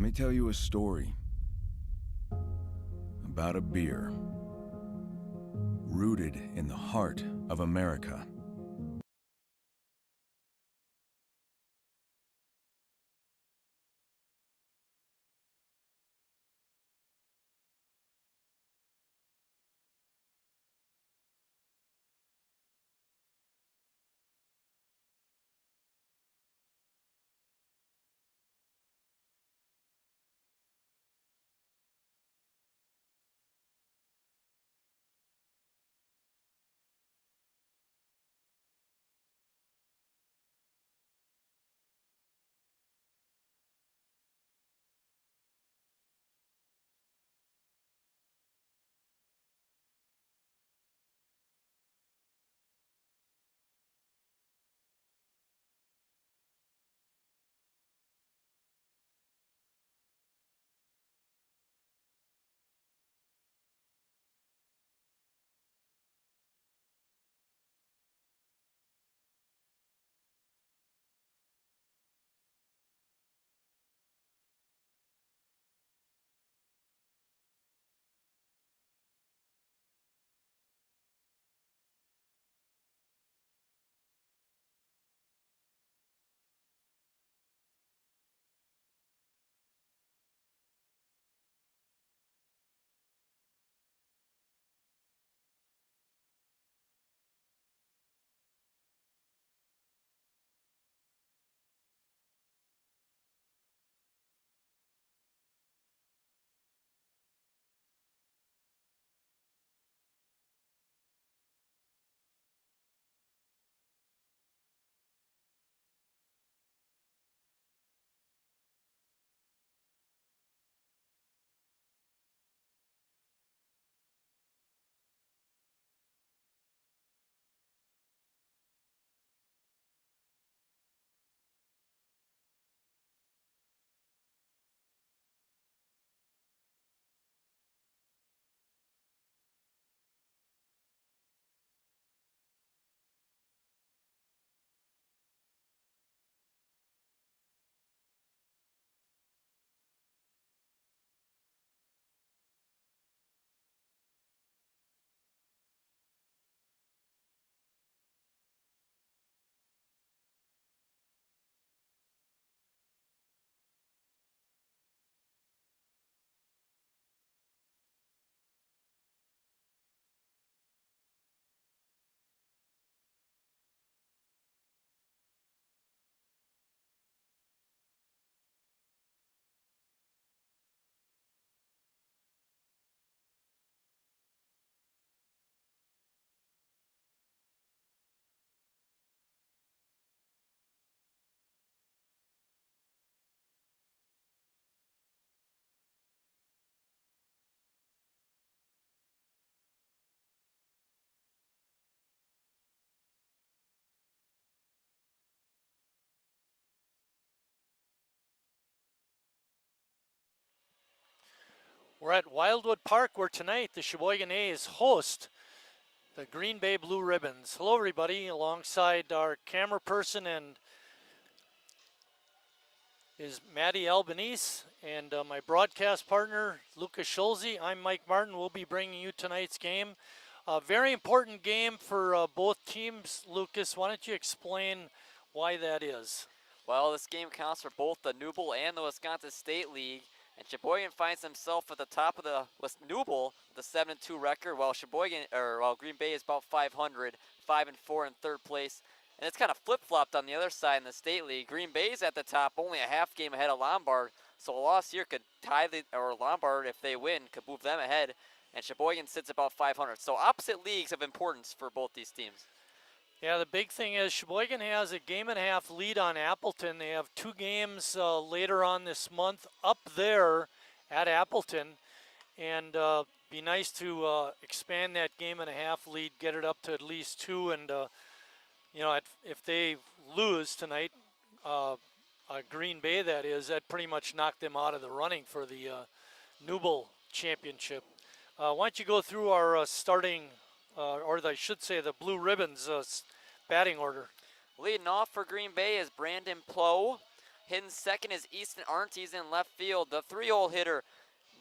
Let me tell you a story about a beer rooted in the heart of America. We're at Wildwood Park where tonight the Sheboygan A's host the Green Bay Blue Ribbons. Hello everybody, alongside our camera person and is Maddie Albanese and my broadcast partner Lucas Schulze. I'm Mike Martin. We'll be bringing you tonight's game. A very important game for both teams. Lucas, why don't you explain why that is? Well, this game counts for both the Newble and the Wisconsin State League, and Sheboygan finds himself at the top of the Newble with a 7-2 record, while Green Bay is about 500, 5-4 in third place. And it's kind of flip-flopped on the other side in the State League. Green Bay's at the top, only a half game ahead of Lombard, so a loss here could or Lombard, if they win, could move them ahead, and Sheboygan sits about 500. So opposite leagues of importance for both these teams. Yeah, the big thing is Sheboygan has a game-and-a-half lead on Appleton. They have two games later on this month up there at Appleton, and be nice to expand that game-and-a-half lead, get it up to at least two, and if they lose tonight, Green Bay that is, that pretty much knocked them out of the running for the Newble Championship. Why don't you go through our starting, or I should say the Blue Ribbons batting order. Leading off for Green Bay is Brandon Plow. Hitting second is Easton Arndt. He's in left field. The 3-hole hitter,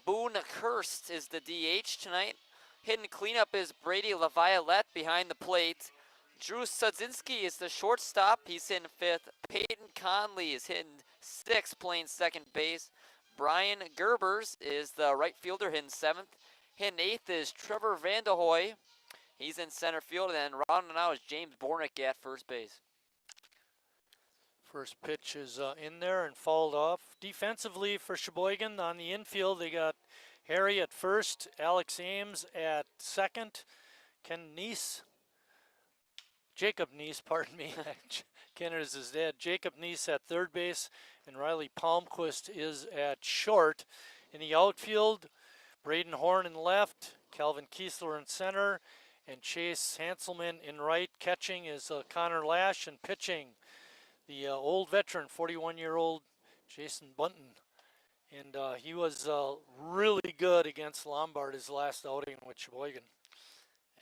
Boone Kirst, is the DH tonight. Hitting cleanup is Brady LaViolette behind the plate. Drew Sudzinski is the shortstop. He's hitting fifth. Peyton Conley is hitting sixth, playing second base. Brian Gerbers is the right fielder, hitting seventh. Hitting eighth is Trevor Vandehoy. He's in center field. And then rounding out is James Bornick at first base. First pitch is in there and fouled off. Defensively for Sheboygan on the infield, they got Harry at first, Alex Ames at second, Jacob Neese, pardon me. Kenner is his dad. Jacob Neese at third base, and Riley Palmquist is at short. In the outfield, Braden Horn in left, Calvin Kiesler in center, and Chase Hanselman in right. Catching is Connor Lash, and pitching the old veteran, 41-year-old Jason Bunton. And he was really good against Lombard his last outing with Sheboygan.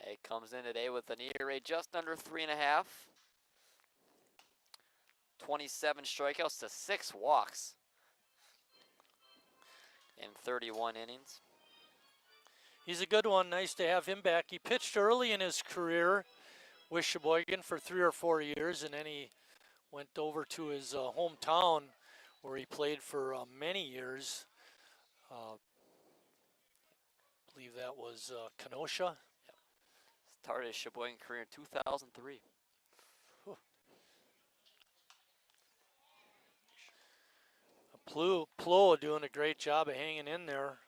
He comes in today with an ERA just under 3.5. 27 strikeouts to 6 walks in 31 innings. He's a good one. Nice to have him back. He pitched early in his career with Sheboygan for 3 or 4 years, and then he went over to his hometown where he played for many years. I believe that was Kenosha. Started his Sheboygan career in 2003. Whew. Plo doing a great job of hanging in there.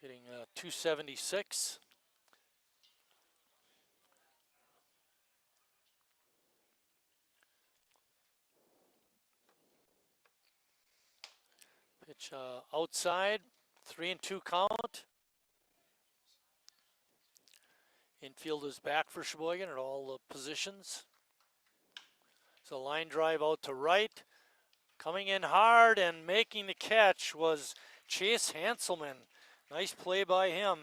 Hitting 276. Pitch outside, 3-2 count. Infield is back for Sheboygan at all the positions. So line drive out to right. Coming in hard and making the catch was Chase Hanselman. Nice play by him.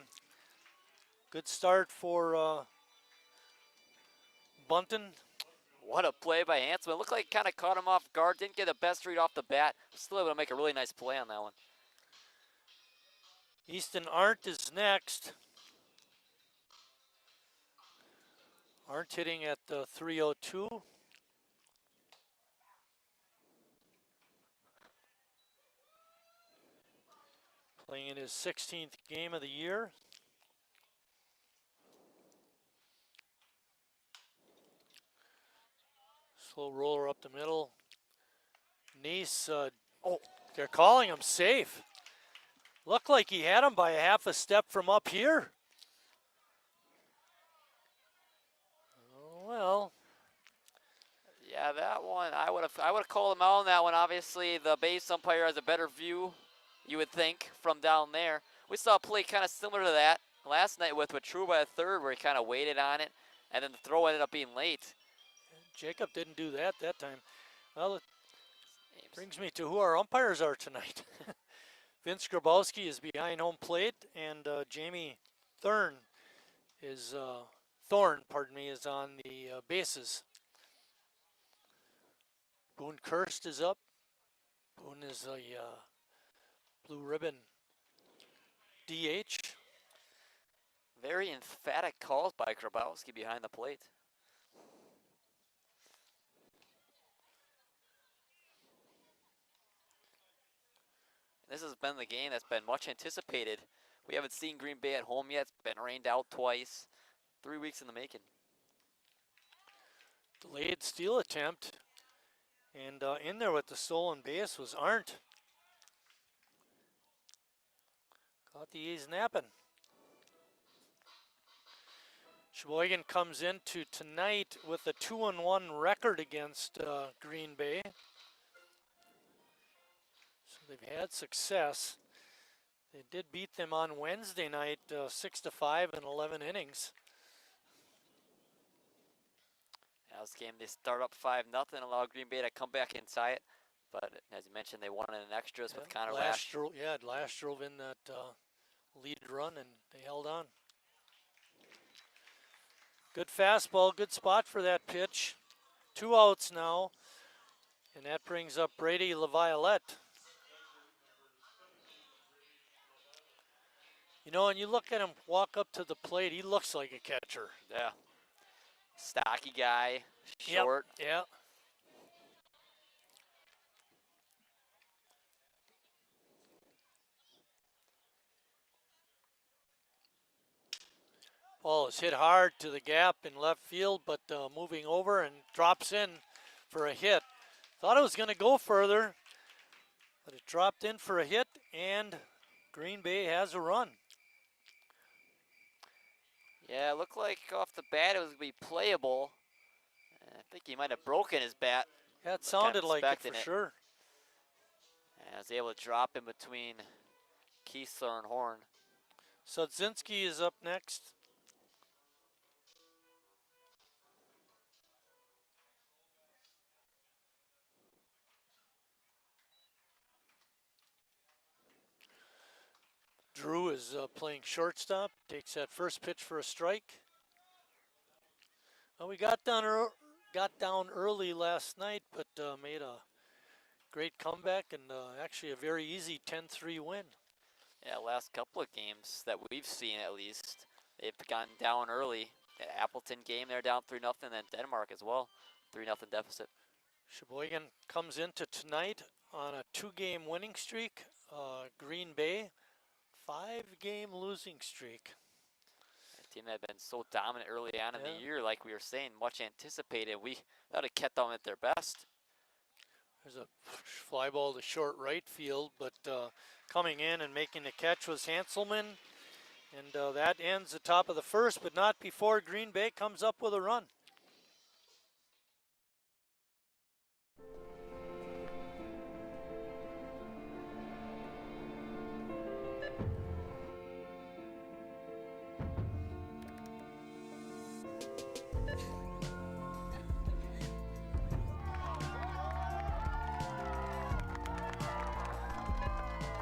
Good start for Bunton. What a play by Hanselman. Looked like he kind of caught him off guard. Didn't get the best read off the bat. Still able to make a really nice play on that one. Easton Arndt is next. Arndt hitting at 302. Playing in his 16th game of the year. Slow roller up the middle. Neese, they're calling him safe. Looked like he had him by a half a step from up here. Well, yeah, that one I would have called him out on that one. Obviously, the base umpire has a better view, you would think, from down there. We saw a play kind of similar to that last night with Truba at third, where he kind of waited on it, and then the throw ended up being late. Jacob didn't do that time. Well, it brings me to who our umpires are tonight. Vince Grabowski is behind home plate, and Jamie Thorne is on the bases. Boone Kirst is up. Boone is a blue ribbon DH. Very emphatic calls by Grabowski behind the plate. This has been the game that's been much anticipated. We haven't seen Green Bay at home yet. It's been rained out twice. 3 weeks in the making. Delayed steal attempt. And in there with the stolen base was Arndt. Caught the A's napping. Sheboygan comes into tonight with a 2-1 record against Green Bay. So they've had success. They did beat them on Wednesday night 6-5 in 11 innings. Now this game, they start up 5-0, allow Green Bay to come back and tie it. But as you mentioned, they won in an extras with Connor Lash. Lash drove in that lead run, and they held on. Good fastball, good spot for that pitch. 2 outs now, and that brings up Brady LaViolette. You know, and you look at him walk up to the plate, he looks like a catcher. Yeah. Stocky guy, short. Yep, yeah. Ball is hit hard to the gap in left field, but moving over and drops in for a hit. Thought it was going to go further, but it dropped in for a hit, and Green Bay has a run. Yeah, it looked like off the bat it was going to be playable. I think he might have broken his bat. Yeah, it Kind of sounded like it expecting for it. sure. And I was able to drop in between Kiesler and Horn. Sudzinski is up next. Drew is playing shortstop. Takes that first pitch for a strike. Well, we got down early last night, but made a great comeback and actually a very easy 10-3 win. Yeah, last couple of games that we've seen at least, they've gotten down early. The Appleton game, they're down 3-0, and then Denmark as well, 3-0 deficit. Sheboygan comes into tonight on a 2-game winning streak. Green Bay, 5-game losing streak. A team that had been so dominant early on in Yeah. the year, like we were saying, much anticipated. We thought it kept them at their best. There's a fly ball to short right field, but coming in and making the catch was Hanselman. And that ends the top of the first, but not before Green Bay comes up with a run.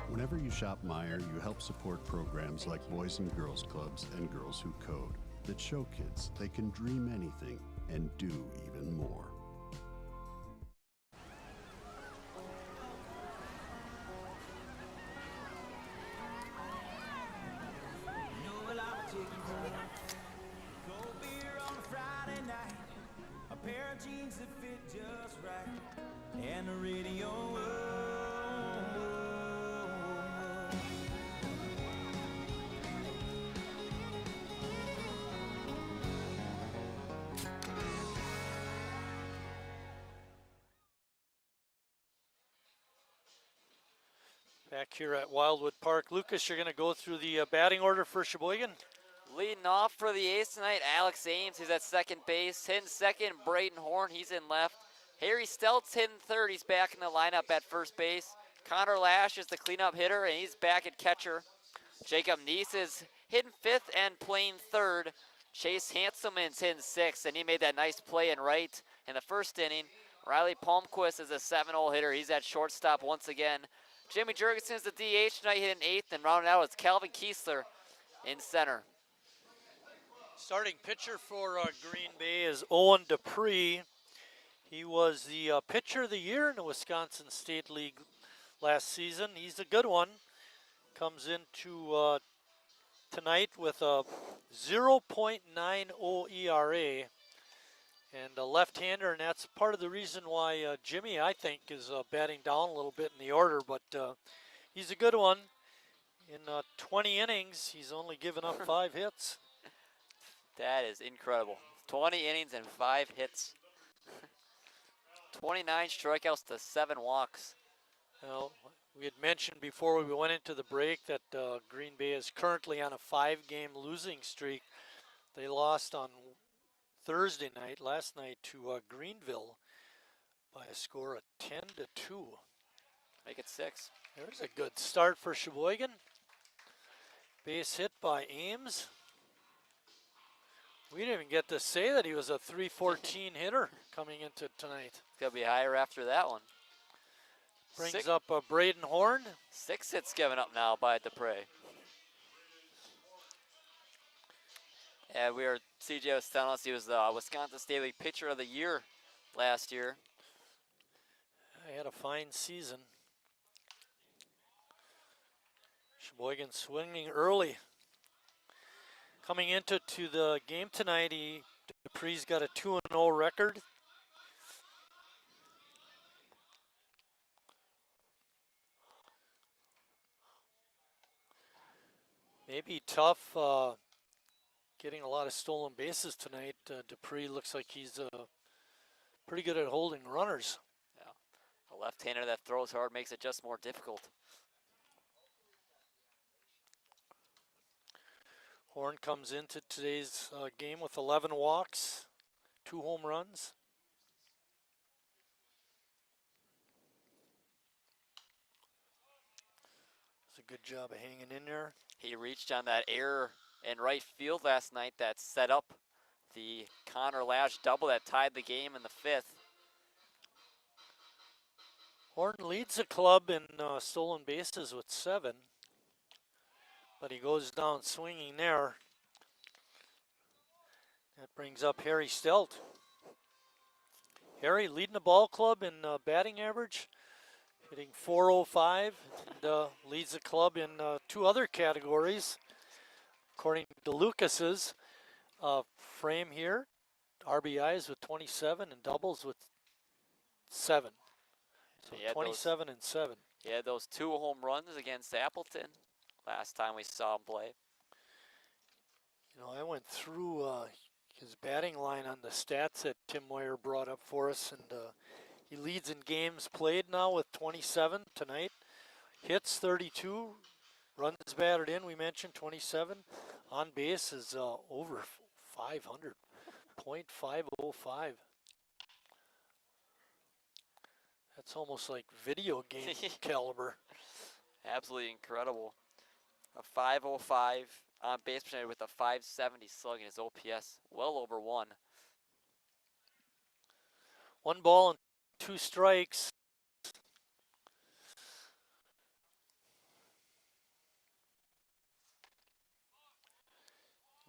Whenever you shop Meijer, you help support programs like Boys and Girls Clubs and Girls Who Code that show kids they can dream anything and do even more. Cold beer on a Friday night, a pair of jeans that fit just right, and the radio. Back here at Wildwood Park. Lucas, you're going to go through the batting order for Sheboygan. Leading off for the Ace tonight, Alex Ames, who's at second base. Hitting second, Braden Horn, he's in left. Harry Stelt's hitting third, he's back in the lineup at first base. Connor Lash is the cleanup hitter, and he's back at catcher. Jacob Neese is hitting fifth and playing third. Chase Hanselman's hitting sixth, and he made that nice play in right in the first inning. Riley Palmquist is a 7-hole hitter, he's at shortstop once again. Jimmy Jurgensen is the DH tonight, hitting eighth, and rounding out is Calvin Kiesler in center. Starting pitcher for Green Bay is Owen Dupree. He was the pitcher of the year in the Wisconsin State League last season. He's a good one. Comes into tonight with a 0.90 ERA and a left-hander, and that's part of the reason why Jimmy, I think, is batting down a little bit in the order, but he's a good one. In 20 innings, he's only given up 5 hits. That is incredible. 20 innings and 5 hits. 29 strikeouts to 7 walks. Well, we had mentioned before we went into the break that Green Bay is currently on a 5-game losing streak. They lost on Thursday night, last night, to Greenville by a score of 10-2. Make it 6. There's a good start for Sheboygan. Base hit by Ames. We didn't even get to say that he was a 314 hitter coming into tonight. It's going to be higher after that one. Brings up Braden Horn. 6 hits given up now by Dupre. And CJ was telling us he was the Wisconsin State League Pitcher of the Year last year. I had a fine season. Sheboygan swinging early. Coming into the game tonight, Dupree's got a 2-0 record. Maybe tough getting a lot of stolen bases tonight. Dupree looks like he's pretty good at holding runners. Yeah. A left-hander that throws hard makes it just more difficult. Horn comes into today's game with 11 walks, 2 home runs. It's a good job of hanging in there. He reached on that error in right field last night that set up the Connor Lash double that tied the game in the 5th. Horn leads the club in stolen bases with 7, but he goes down swinging there. That brings up Harry Stelt. Harry leading the ball club in batting average, hitting .405, and leads the club in 2 other categories. According to Lucas's frame here, RBIs with 27 and doubles with 7. So 27 and 7. He had those 2 home runs against Appleton last time we saw him play. You know, I went through his batting line on the stats that Tim Moyer brought up for us, and he leads in games played now with 27 tonight. Hits 32, runs batted in, we mentioned 27. On base is over 500, .505. That's almost like video game caliber. Absolutely incredible. A .505 on base percentage with a .570 slug in his OPS, well over 1. 1 ball and 2 strikes.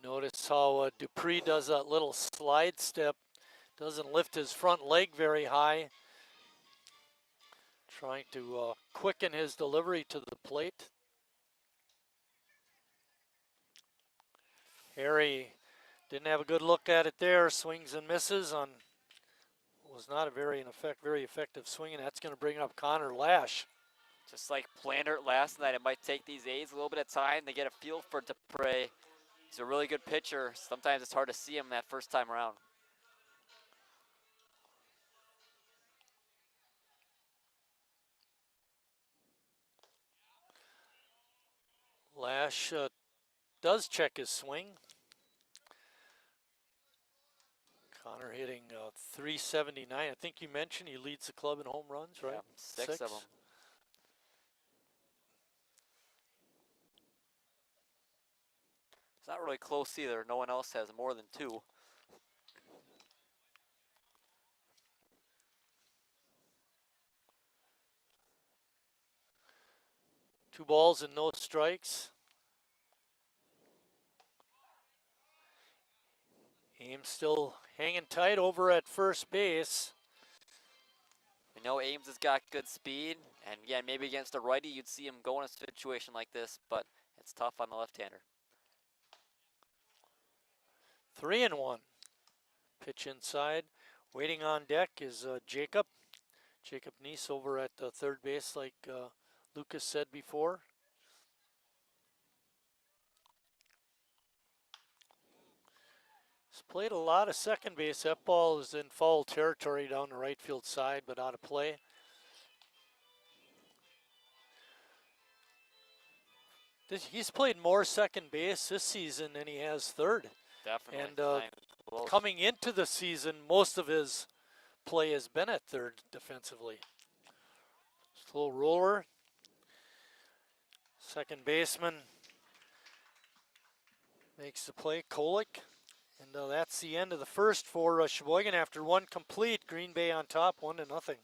Notice how Dupree does that little slide step. Doesn't lift his front leg very high. Trying to quicken his delivery to the plate. Harry didn't have a good look at it there. Swings and misses on. Was not a very effective swing, and that's going to bring up Connor Lash. Just like Plantert last night, it might take these A's a little bit of time to get a feel for Dupree. He's a really good pitcher. Sometimes it's hard to see him that first time around. Lash does check his swing. Connor hitting .379. I think you mentioned he leads the club in home runs, right? Yeah, 6 of them. It's not really close either. No one else has more than 2. Two balls and no strikes. Ames still hanging tight over at first base. We know Ames has got good speed, and again, maybe against a righty you'd see him go in a situation like this, but it's tough on the left-hander. 3-1. Pitch inside. Waiting on deck is Jacob Neese over at third base, like Lucas said before. He's played a lot of second base. That ball is in foul territory down the right field side, but out of play. He's played more second base this season than he has third. Definitely. And coming into the season, most of his play has been at third defensively. Just a little roller. Second baseman makes the play, Kolick. And that's the end of the first for Sheboygan after 1 complete. Green Bay on top, 1-0.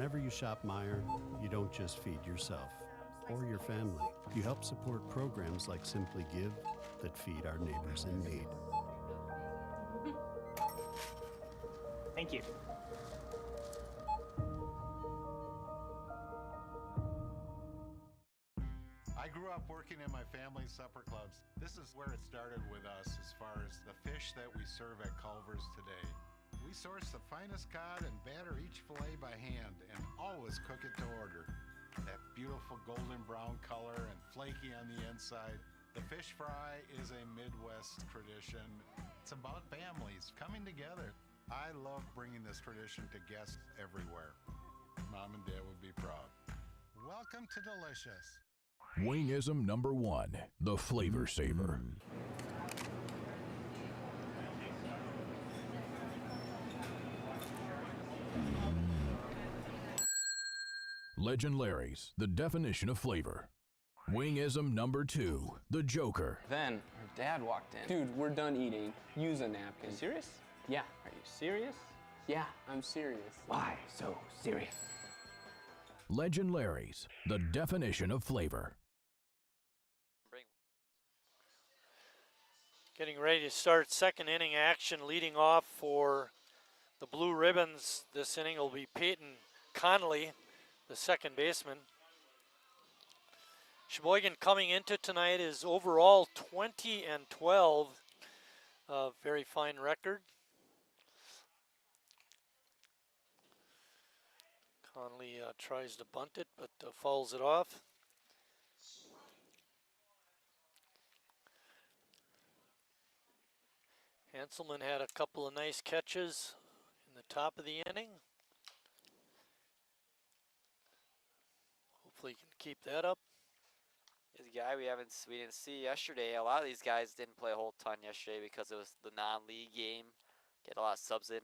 Whenever you shop Meijer, you don't just feed yourself or your family. You help support programs like Simply Give that feed our neighbors in need. Thank you. I grew up working in my family's supper clubs. This is where it started with us as far as the fish that we serve at Culver's today. We source the finest cod and batter each fillet by hand and always cook it to order. That beautiful golden brown color and flaky on the inside. The fish fry is a Midwest tradition. It's about families coming together. I love bringing this tradition to guests everywhere. Mom and Dad would be proud. Welcome to Delicious. Wingism number 1, the Flavor Saver. Legend Larry's, the definition of flavor. Wingism number 2, the Joker. Then her dad walked in. Dude, we're done eating. Use a napkin. Serious? Yeah. Are you serious? Yeah, I'm serious. Why so serious? Legend Larry's, the definition of flavor. Getting ready to start second inning action. Leading off for the Blue Ribbons this inning will be Peyton Connolly, the second baseman. Sheboygan coming into tonight is overall 20-12. A very fine record. Connolly tries to bunt it, but fouls it off. Hanselman had a couple of nice catches in the top of the inning. Hopefully he can keep that up. He's a guy we didn't see yesterday. A lot of these guys didn't play a whole ton yesterday because it was the non-league game. Get a lot of subs in.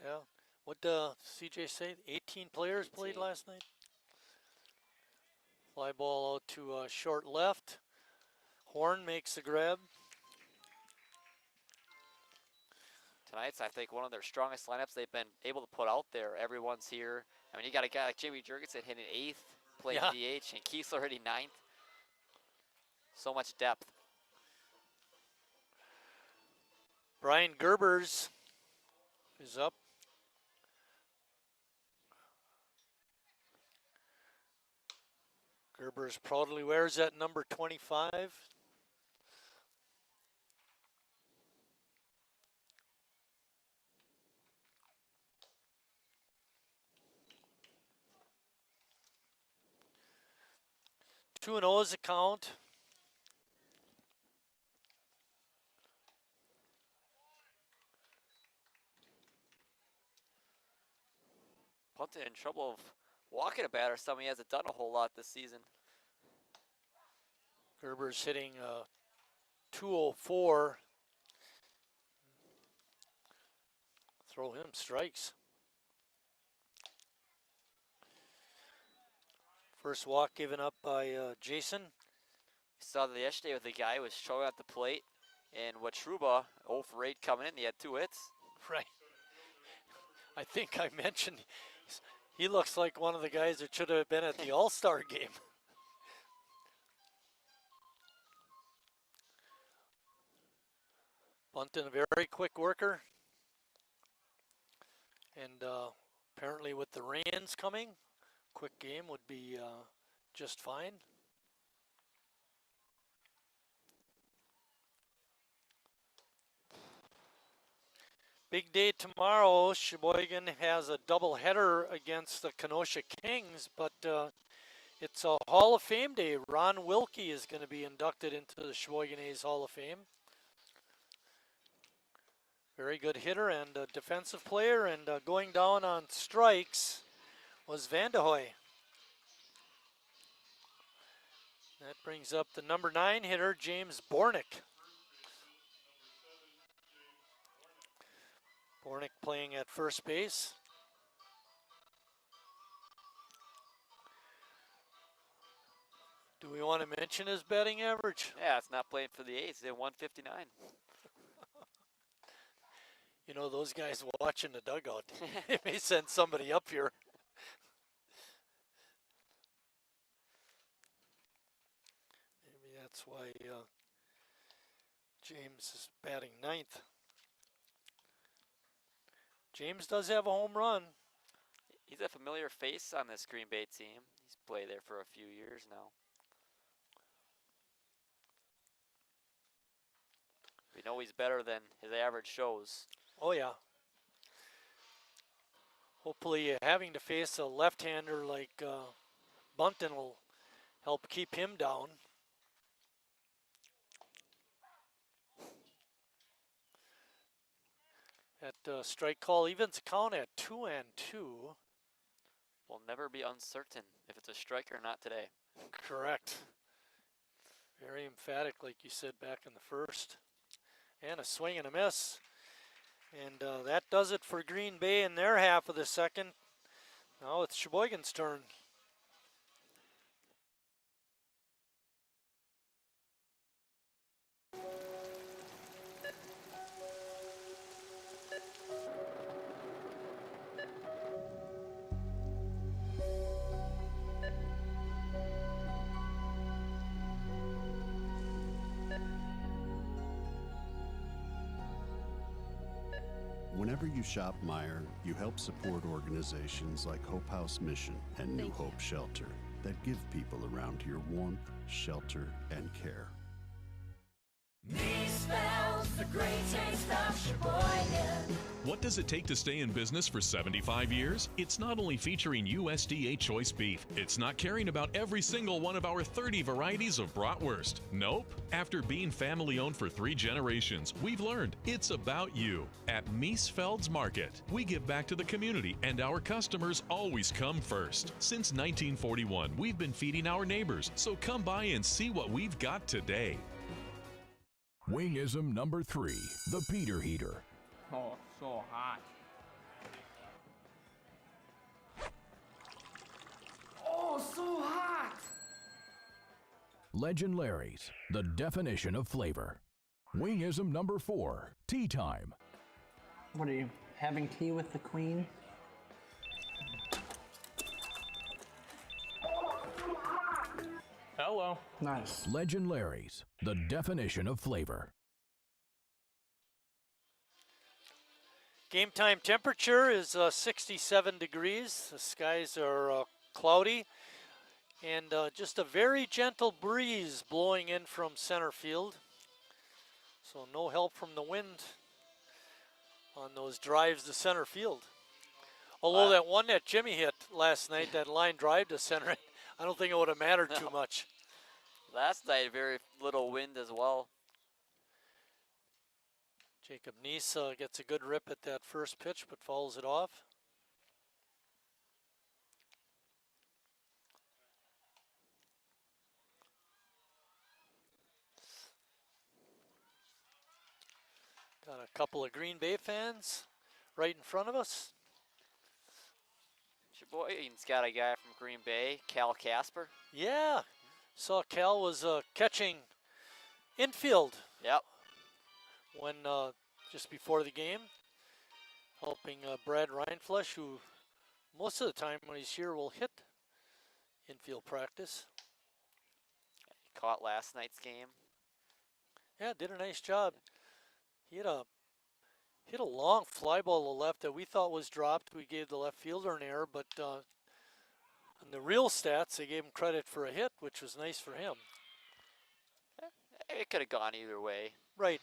Yeah. What CJ say? 18 players played last night. Fly ball out to short left. Horn makes the grab. Tonight's, I think, one of their strongest lineups they've been able to put out there. Everyone's here. I mean, you got a guy like Jimmy Jurgensen hitting 8th, playing DH, and Kiesler hitting 9th. So much depth. Brian Gerbers is up. Gerbers proudly wears that number 25. Two and O's account. Punted in trouble of walking a batter. Something he hasn't done a whole lot this season. Gerber's hitting 204. Throw him strikes. First walk given up by Jason. We saw that yesterday with the guy who was showing at the plate. And Watruba, 0 for 8 coming in. He had 2 hits. Right. I think I mentioned he looks like one of the guys that should have been at the All-Star game. Bunting, a very quick worker. And apparently with the rains coming, quick game would be just fine. Big day tomorrow. Sheboygan has a doubleheader against the Kenosha Kings, but it's a Hall of Fame day. Ron Wilkie is going to be inducted into the Sheboygan A's Hall of Fame. Very good hitter and a defensive player, and going down on strikes was Vandehoy. That brings up the number 9 hitter, James Bornick. Bornick playing at first base. Do we want to mention his batting average? Yeah, it's not playing for the A's. They're 159. You know, those guys watching the dugout, they may send somebody up here. That's why James is batting ninth. James does have a home run. He's a familiar face on this Green Bay team. He's played there for a few years now. We know he's better than his average shows. Oh, yeah. Hopefully having to face a left-hander like Bunton will help keep him down. That strike call evens the count at 2-2. We'll never be uncertain if it's a strike or not today. Correct. Very emphatic, like you said back in the first. And a swing and a miss. And that does it for Green Bay in their half of the second. Now it's Sheboygan's turn. Whenever you shop Meijer, you help support organizations like Hope House Mission and New Hope Shelter that give people around here warmth, shelter, and care. Me smells the great taste of Sheboygan. What does it take to stay in business for 75 years? It's not only featuring USDA choice beef. It's not caring about every single one of our 30 varieties of bratwurst. Nope. After being family owned for 3 generations, we've learned it's about you. At Miesfeld's Market, we give back to the community and our customers always come first. Since 1941, we've been feeding our neighbors, so come by and see what we've got today. Wingism number 3, the Peter Heater. Oh, so hot. Oh, so hot! Legend Larry's, the definition of flavor. Wingism number 4, tea time. What are you, having tea with the queen? Hello. Nice. Legend Larry's, the definition of flavor. Game time temperature is 67 degrees. The skies are cloudy. And just a very gentle breeze blowing in from center field. So no help from the wind on those drives to center field. Although that one that Jimmy hit last night, that line drive to center, I don't think it would have mattered too much. Last night, very little wind as well. Jacob Neese gets a good rip at that first pitch, but fouls it off. Got a couple of Green Bay fans right in front of us. Sheboygan's got a guy from Green Bay, Cal Casper. Yeah, saw Cal was catching infield. Yep. When just before the game, helping Brad Reinflesh, who most of the time when he's here will hit infield practice. He caught last night's game. Yeah, did a nice job. He hit a long fly ball to left that we thought was dropped. We gave the left fielder an error, but on the real stats, they gave him credit for a hit, which was nice for him. It could have gone either way. Right.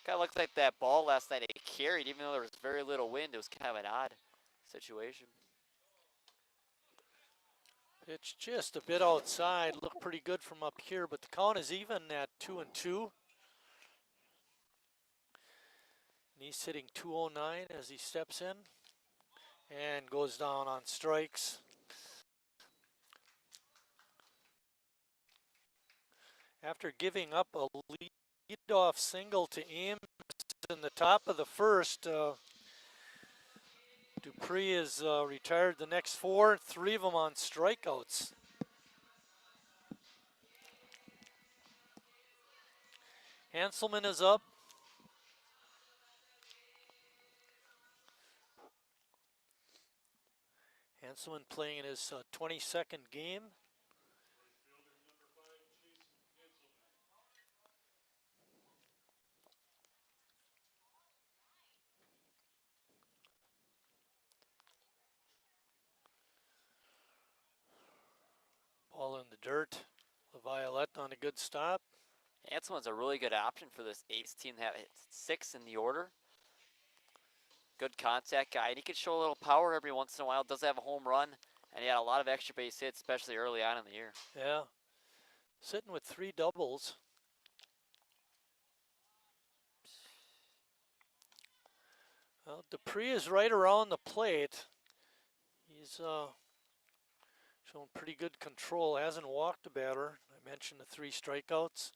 Kind of looked like that ball last night it carried, even though there was very little wind. It was kind of an odd situation. It's just a bit outside. Looked pretty good from up here, but the count is even at 2-2. He's hitting 209 as he steps in and goes down on strikes. After giving up a lead-off single to Ames in the top of the first, Dupree is retired the next 4, 3 of them on strikeouts. Hanselman is up. Hanselman playing in his 22nd game. Ball in the dirt. LaViolette on a good stop. Hanselman's a really good option for this A's team that hit 6 in the order. Good contact guy, and he can show a little power every once in a while. Does have a home run, and he had a lot of extra base hits, especially early on in the year. Yeah. Sitting with 3 doubles. Well, Dupree is right around the plate. He's shown pretty good control. Hasn't walked a batter. I mentioned the 3 strikeouts.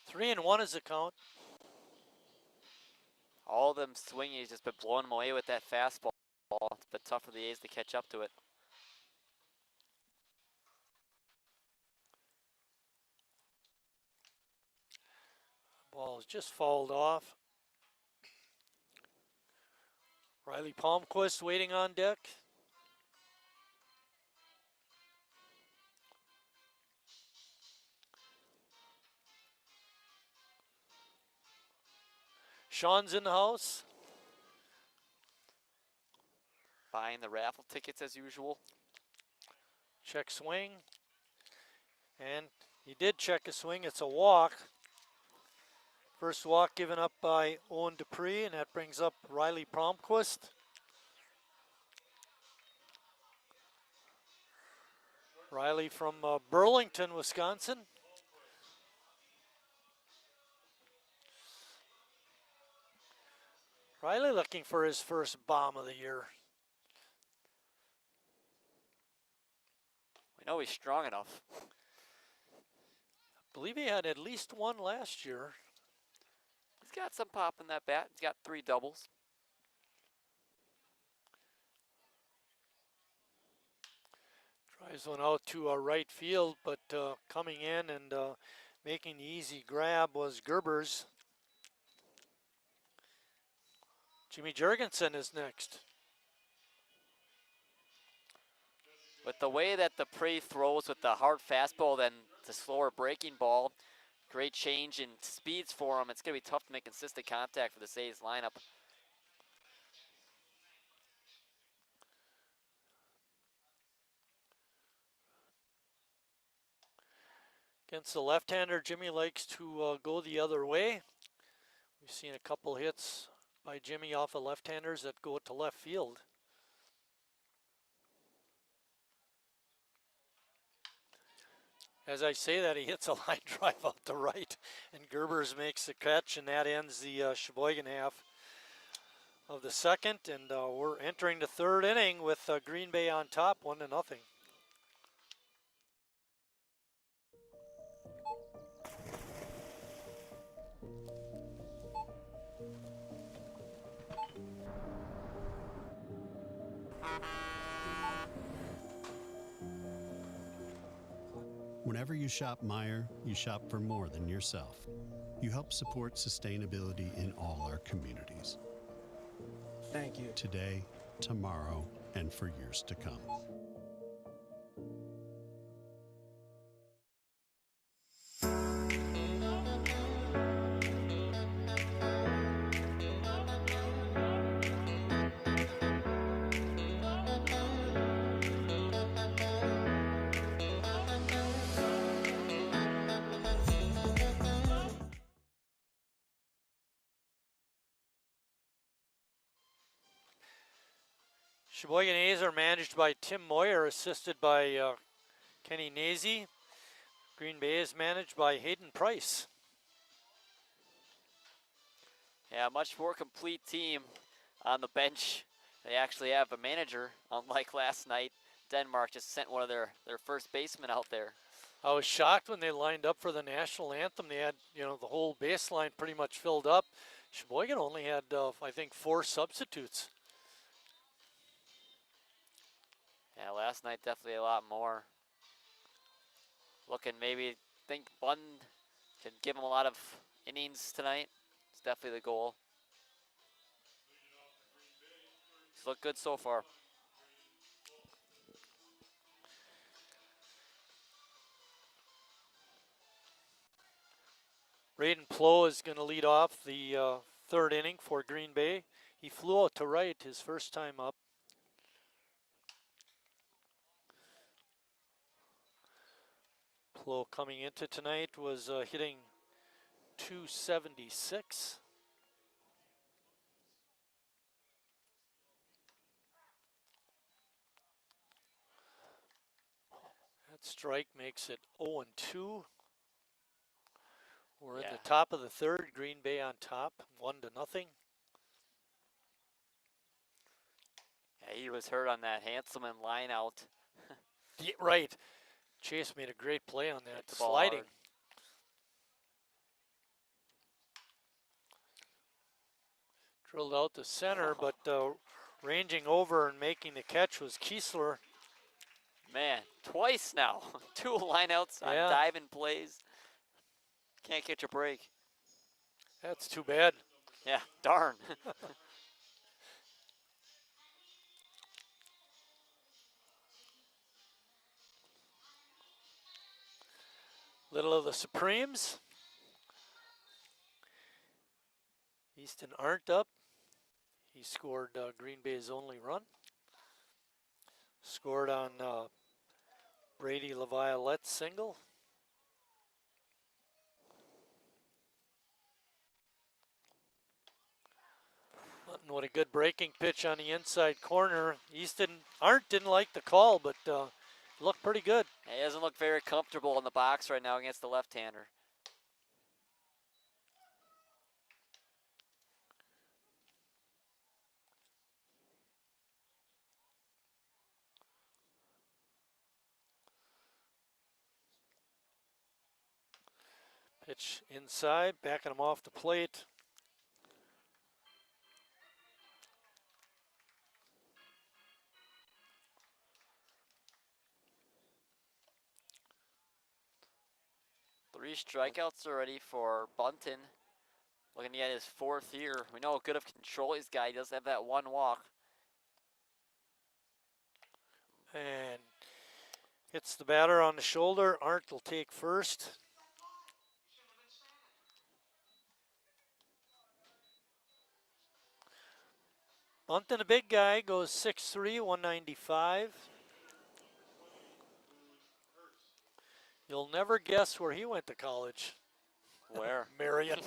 Three and 1 is the count. All of them swinging, he's just been blowing them away with that fastball. It's been tough for the A's to catch up to it. Ball is just fouled off. Riley Palmquist waiting on deck. Sean's in the house. Buying the raffle tickets as usual. Check swing. And he did check a swing. It's a walk. First walk given up by Owen Dupree, and that brings up Riley Palmquist. Riley from Burlington, Wisconsin. Riley looking for his first bomb of the year. We know he's strong enough. I believe he had at least one last year. He's got some pop in that bat. He's got 3 doubles. Drives one out to right field, but coming in and making the easy grab was Gerbers. Jimmy Jurgensen is next. With the way that Dupree throws with the hard fastball, then the slower breaking ball, great change in speeds for him. It's going to be tough to make consistent contact for the A's lineup. Against the left-hander, Jimmy likes to go the other way. We've seen a couple hits by Jimmy off of left-handers that go to left field. As I say that, he hits a line drive out to right, and Gerbers makes the catch, and that ends the Sheboygan half of the second, and we're entering the third inning with Green Bay on top, 1-0. Whenever you shop Meijer, you shop for more than yourself. You help support sustainability in all our communities. Thank you. Today, tomorrow, and for years to come. Sheboygan A's are managed by Tim Moyer, assisted by Kenny Nazy. Green Bay is managed by Hayden Price. Yeah, much more complete team on the bench. They actually have a manager, unlike last night. Denmark just sent one of their first basemen out there. I was shocked when they lined up for the national anthem. They had, the whole baseline pretty much filled up. Sheboygan only had, I think, 4 substitutes. Yeah, last night definitely a lot more. Looking think Bund can give him a lot of innings tonight. It's definitely the goal. He's looked good so far. Braden Plow is going to lead off the third inning for Green Bay. He flew out to right his first time up. Plow coming into tonight was hitting 276. That strike makes it 0-2. We're in the top of the third. Green Bay on top, 1-0. Yeah, he was hurt on that Hanselman line out. Yeah, right. Chase made a great play on that, the ball sliding. hard. Drilled out the center, but ranging over and making the catch was Kiesler. Man, twice now. 2 lineouts on Yeah. diving plays. Can't catch a break. That's too bad. Yeah, darn. Little of the Supremes. Easton Arndt up. He scored Green Bay's only run. Scored on Brady LaViolette's single. What a good breaking pitch on the inside corner. Arndt didn't like the call, but looked pretty good. He doesn't look very comfortable in the box right now against the left-hander. Pitch inside, backing him off the plate. Three strikeouts already for Bunton. Looking at his 4th year. We know how good of control he's got. He does have that 1 walk. And hits the batter on the shoulder. Arndt will take first. Bunton, a big guy, goes 6'3", 195. You'll never guess where he went to college. Where? Marion.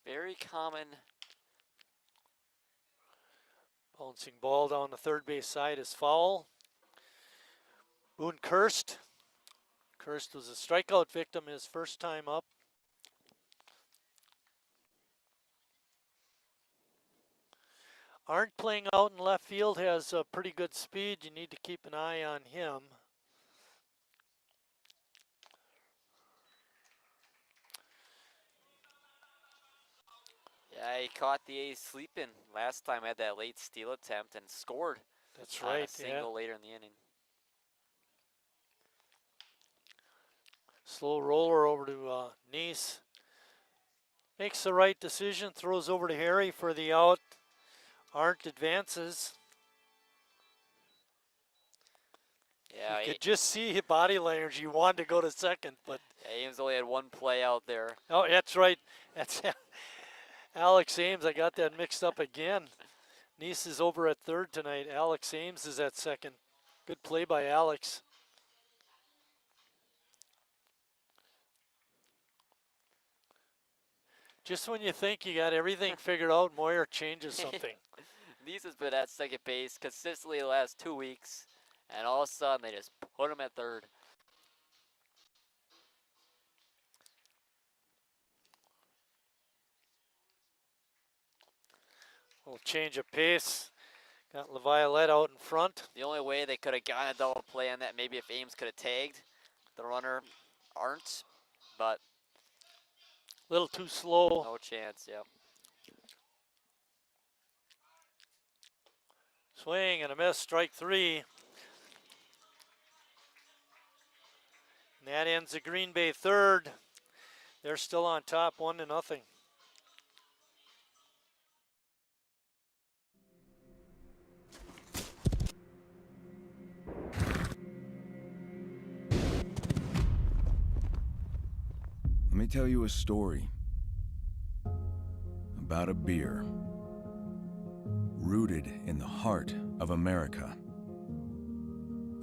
Very common. Bouncing ball down the third base side is foul. Boone Kirst. Kirst was a strikeout victim his first time up. Arndt playing out in left field, has pretty good speed. You need to keep an eye on him. Yeah, he caught the A's sleeping last time. Had that late steal attempt and scored. That's on right. A single later in the inning. Slow roller over to Nice. Makes the right decision. Throws over to Harry for the out. Arndt advances. Yeah, you could just see his body language. You wanted to go to second, but yeah, Ames only had 1 play out there. oh, that's right. That's Alex Ames. I got that mixed up again. Nice is over at third tonight. Alex Ames is at second. Good play by Alex. Just when you think you got everything figured out, Moyer changes something. Nice has been at second base consistently the last 2 weeks, and all of a sudden they just put him at third. Little change of pace. Got LaViolette out in front. The only way they could have gotten a double play on that, maybe if Ames could have tagged the runner, Arndt, but a little too slow. No chance, yep. Swing and a miss, strike 3. And that ends the Green Bay third. They're still on top, 1-0. Let me tell you a story about a beer rooted in the heart of America,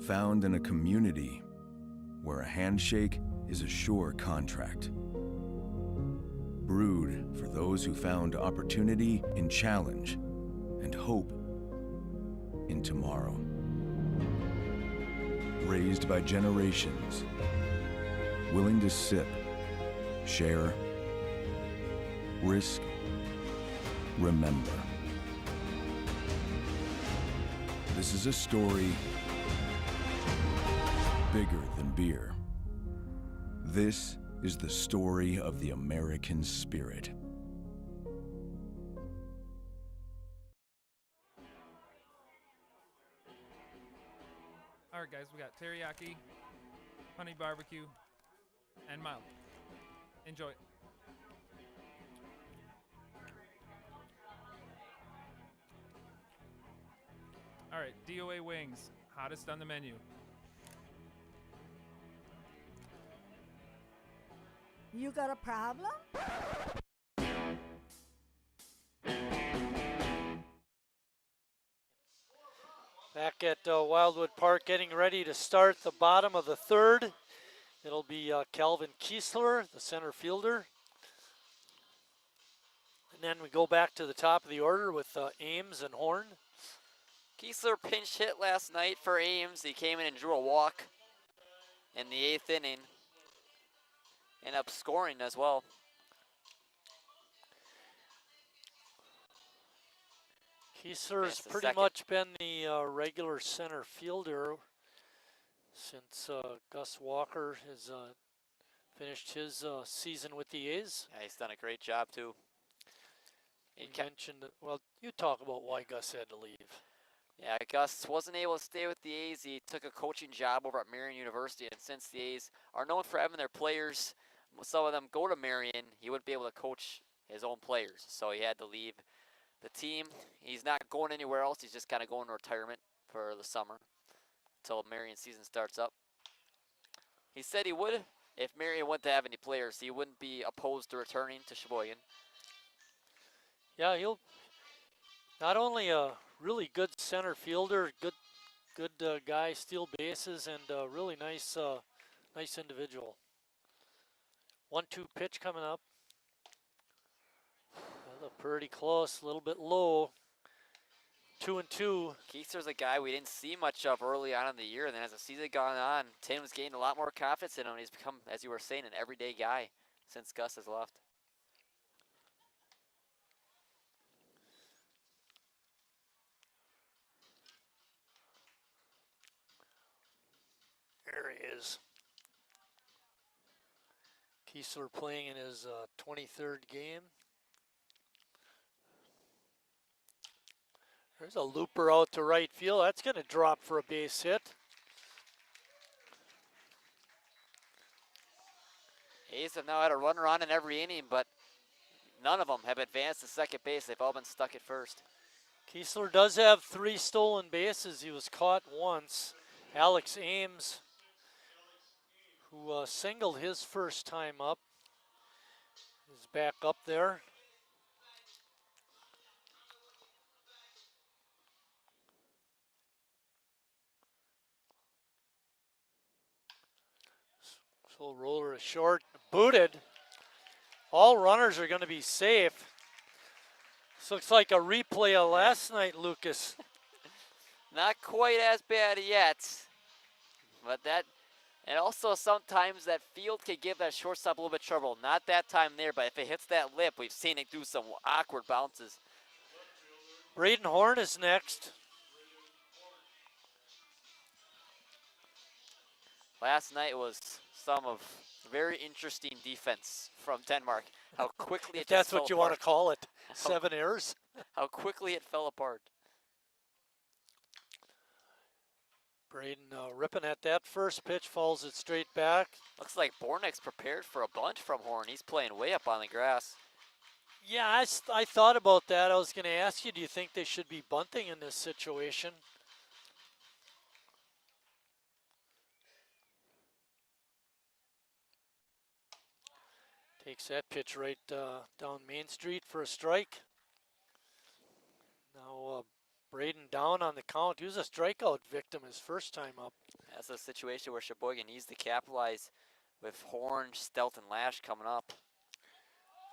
found in a community where a handshake is a sure contract, brewed for those who found opportunity in challenge and hope in tomorrow, raised by generations, willing to sip, share, risk, remember. This is a story bigger than beer. This is the story of the American spirit. All right, guys, we got teriyaki, honey barbecue, and mild. Enjoy. All right, DOA wings, hottest on the menu. You got a problem? Back at Wildwood Park, getting ready to start the bottom of the third. It'll be Calvin Kiesler, the center fielder. And then we go back to the top of the order with Ames and Horn. Kiesler pinch hit last night for Ames. He came in and drew a walk in the 8th inning. Ended up scoring as well. Kiesler's pretty much been the regular center fielder since Gus Walker has finished his season with the A's. Yeah, he's done a great job too. You mentioned, well, you talk about why Gus had to leave. Yeah, Gus wasn't able to stay with the A's. He took a coaching job over at Marion University, and since the A's are known for having their players, some of them go to Marion, he wouldn't be able to coach his own players, so he had to leave the team. He's not going anywhere else. He's just kind of going to retirement for the summer until Marion season starts up. He said he would, if Marion wouldn't have any players, he wouldn't be opposed to returning to Sheboygan. Yeah, he'll not only a really good center fielder, good guy, steal bases, and really nice individual. 1-2 pitch coming up. Pretty close, a little bit low. 2-2. Kiesler's a guy we didn't see much of early on in the year, and then as the season gone on, Tim's gained a lot more confidence in him, and he's become, as you were saying, an everyday guy since Gus has left. There he is. Kiesler playing in his 23rd game. There's a looper out to right field. That's going to drop for a base hit. A's have now had a runner on in every inning, but none of them have advanced to second base. They've all been stuck at first. Kiesler does have 3 stolen bases. He was caught once. Alex Ames, who singled his first time up, is back up there. So roller is short, booted. All runners are going to be safe. This looks like a replay of last night, Lucas. Not quite as bad yet, but that, and also sometimes that field can give that shortstop a little bit of trouble. Not that time there, but if it hits that lip, we've seen it do some awkward bounces. Braden Horn is next. Last night was some of very interesting defense from Denmark. How quickly it just That's fell what you apart. want to call it. 7 errors. How quickly it fell apart. Braden ripping at that first pitch, falls it straight back. Looks like Bornick's prepared for a bunt from Horn. He's playing way up on the grass. Yeah, I thought about that. I was going to ask you, do you think they should be bunting in this situation? Takes that pitch right down Main Street for a strike. Now Braden down on the count. He was a strikeout victim his first time up. That's a situation where Sheboygan needs to capitalize with Horn, Stelt, and Lash coming up.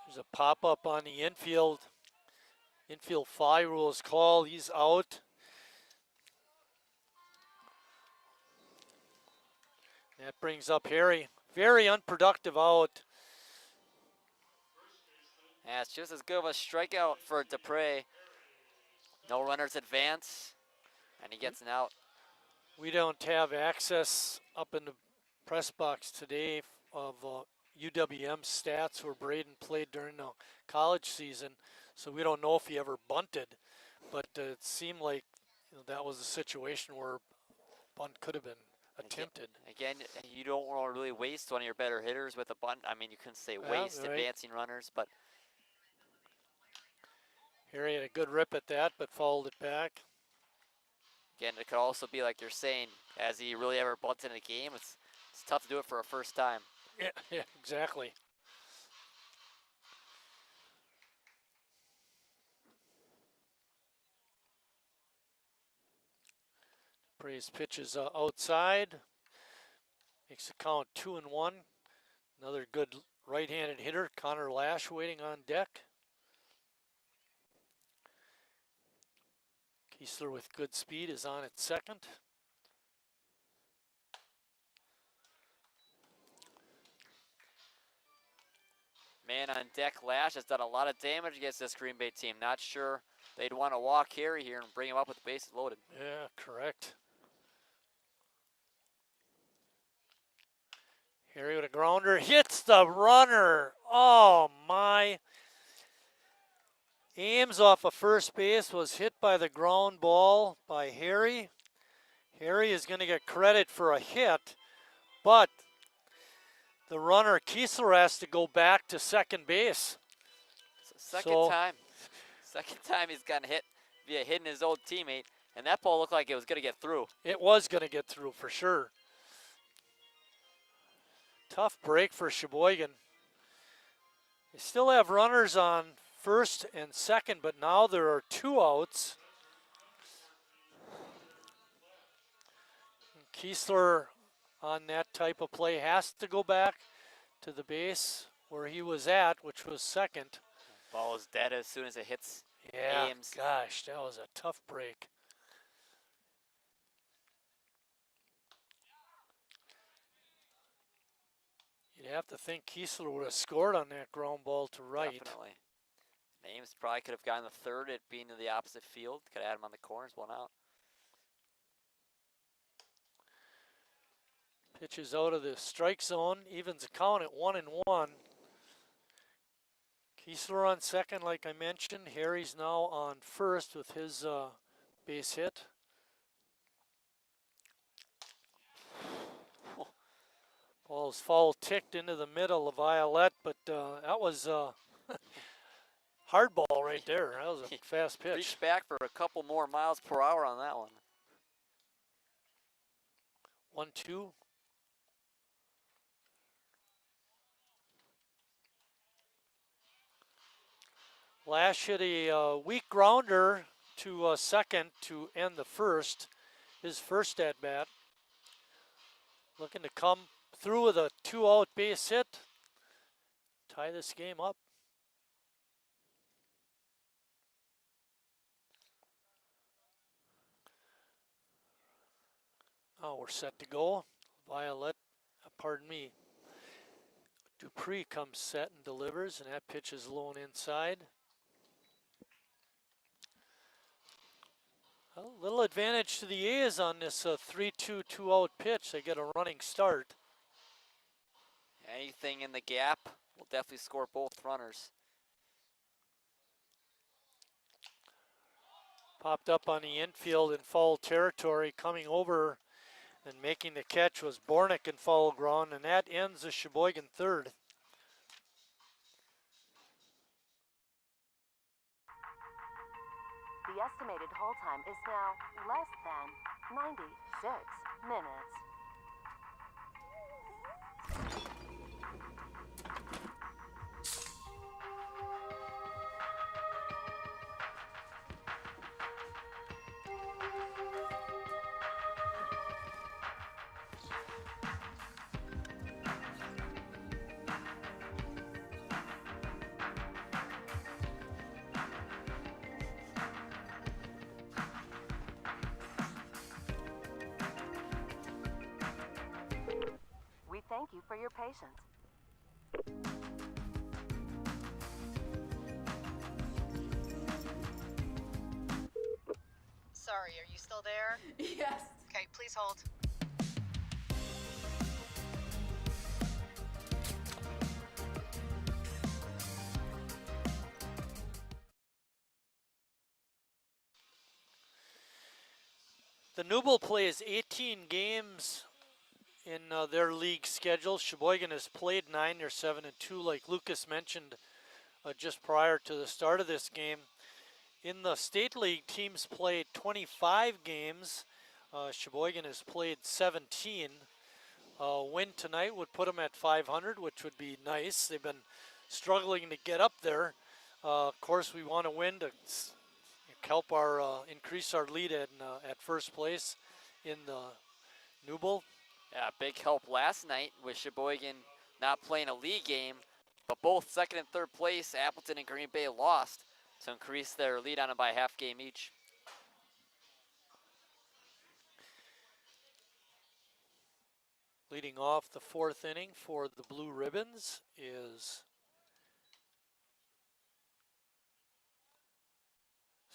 There's a pop-up on the infield. Infield fly rule is called. He's out. That brings up Harry. Very unproductive out. Yeah, it's just as good of a strikeout for Dupre. No runners advance, and he gets an out. We don't have access up in the press box today of UWM stats where Braden played during the college season, so we don't know if he ever bunted. But it seemed like that was a situation where bunt could have been attempted. Again, you don't want to really waste one of your better hitters with a bunt. I mean, you couldn't say waste advancing runners, but Harry had a good rip at that, but fouled it back. again, it could also be like you're saying, has he really ever bunted in a game? It's tough to do it for a first time. Yeah, exactly. Praise pitches outside. Makes the count 2-1. Another good right-handed hitter, Connor Lash, waiting on deck. Kiesler with good speed is on at second. Man on deck, Lash has done a lot of damage against this Green Bay team. Not sure they'd want to walk Harry here and bring him up with the bases loaded. Yeah, correct. Harry with a grounder, hits the runner. Oh my. Ames off of first base was hit by the ground ball by Harry. Harry is going to get credit for a hit, but the runner Kiesler has to go back to second base. Second time he's gotten hit via hitting his old teammate, and that ball looked like it was going to get through. It was going to get through for sure. Tough break for Sheboygan. They still have runners on first and second, but now there are 2 outs. Kiesler on that type of play has to go back to the base where he was at, which was second. Ball is dead as soon as it hits Yeah, Ames. gosh, that was a tough break. You'd have to think Kiesler would have scored on that ground ball to right. Definitely. Ames probably could have gotten the third, it being in the opposite field. Could have had him on the corners, 1 out. Pitches out of the strike zone, evens the count at 1-1. Kiesler on second, like I mentioned. Harry's now on first with his base hit. Ball's foul ticked into the middle of Violet, but that was hard ball right there. That was a fast pitch. Reached back for a couple more miles per hour on that one. 1-2. Lash hit a weak grounder to second to end the first. His first at bat. Looking to come through with a 2-out base hit. Tie this game up. Oh, we're set to go. Violet, Dupree comes set and delivers, and that pitch is low and inside. A little advantage to the A's on this 3-2 2-out pitch. They get a running start. Anything in the gap will definitely score both runners. Popped up on the infield in foul territory. Coming over and making the catch was Bornick in foul ground, and that ends the Sheboygan third. The estimated hold time is now less than 96 minutes. for your patience. Sorry, are you still there? Yes. Okay, please hold. The Newble plays 18 games in their league schedule. Sheboygan has played 9. They're 7-2, like Lucas mentioned just prior to the start of this game. In the state league, teams played 25 games. Sheboygan has played 17. Win tonight would put them at 500, which would be nice. They've been struggling to get up there. Of course, we want to win to help our increase our lead at first place in the Newble. Yeah, big help last night with Sheboygan not playing a league game, but both second and third place, Appleton and Green Bay, lost to increase their lead on them by a half game each. Leading off the fourth inning for the Blue Ribbons is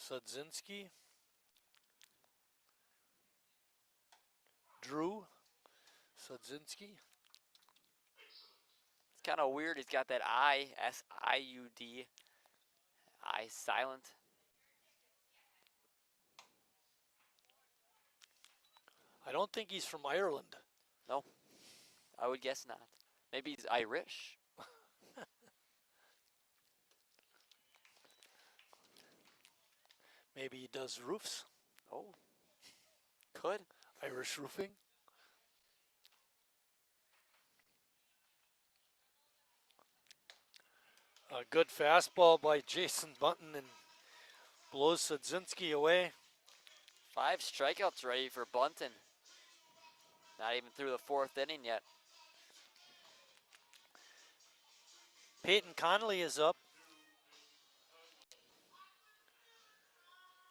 Sudzinski. Drew Sudzinski. It's kind of weird. He's got that I, S-I-U-D, I silent. I don't think he's from Ireland. No, I would guess not. Maybe he's Irish. Maybe he does roofs. Oh, could. Irish roofing. A good fastball by Jason Bunton and blows Sudzinski away. 5 strikeouts ready for Bunton. Not even through the fourth inning yet. Peyton Connolly is up.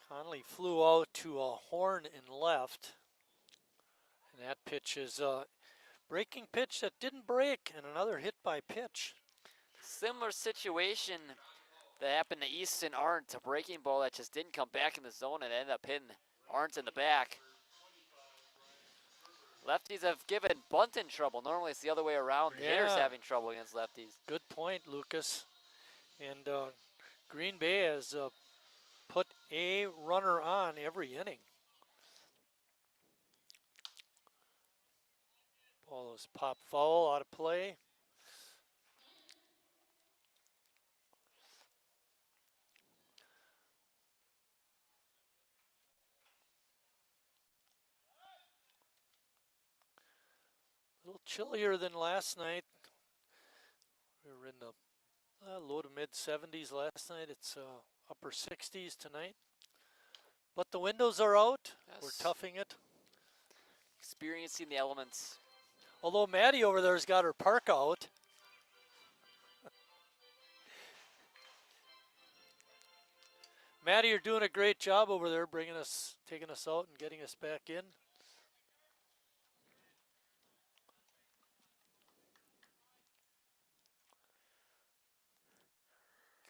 Connolly flew out to a horn in left. And that pitch is a breaking pitch that didn't break, and another hit by pitch. Similar situation that happened to Easton Arndt, a breaking ball that just didn't come back in the zone and ended up hitting Arndt in the back. Lefties have given Bunton trouble. Normally it's the other way around. The hitters having trouble against lefties. Good point, Lucas. And Green Bay has put a runner on every inning. Ball is pop foul, out of play. A little chillier than last night. We were in the low to mid 70s last night. It's upper 60s tonight. But the windows are out. Yes. We're toughing it. Experiencing the elements. Although Maddie over there's got her park out. Maddie, you're doing a great job over there, taking us out and getting us back in.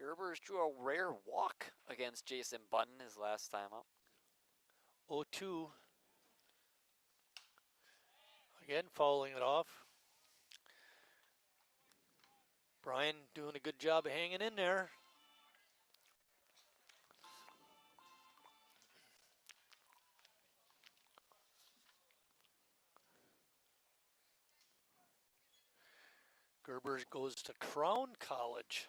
Gerbers drew a rare walk against Jason Bunton his last time up. 0-2. Again, fouling it off. Brian doing a good job of hanging in there. Gerber goes to Crown College.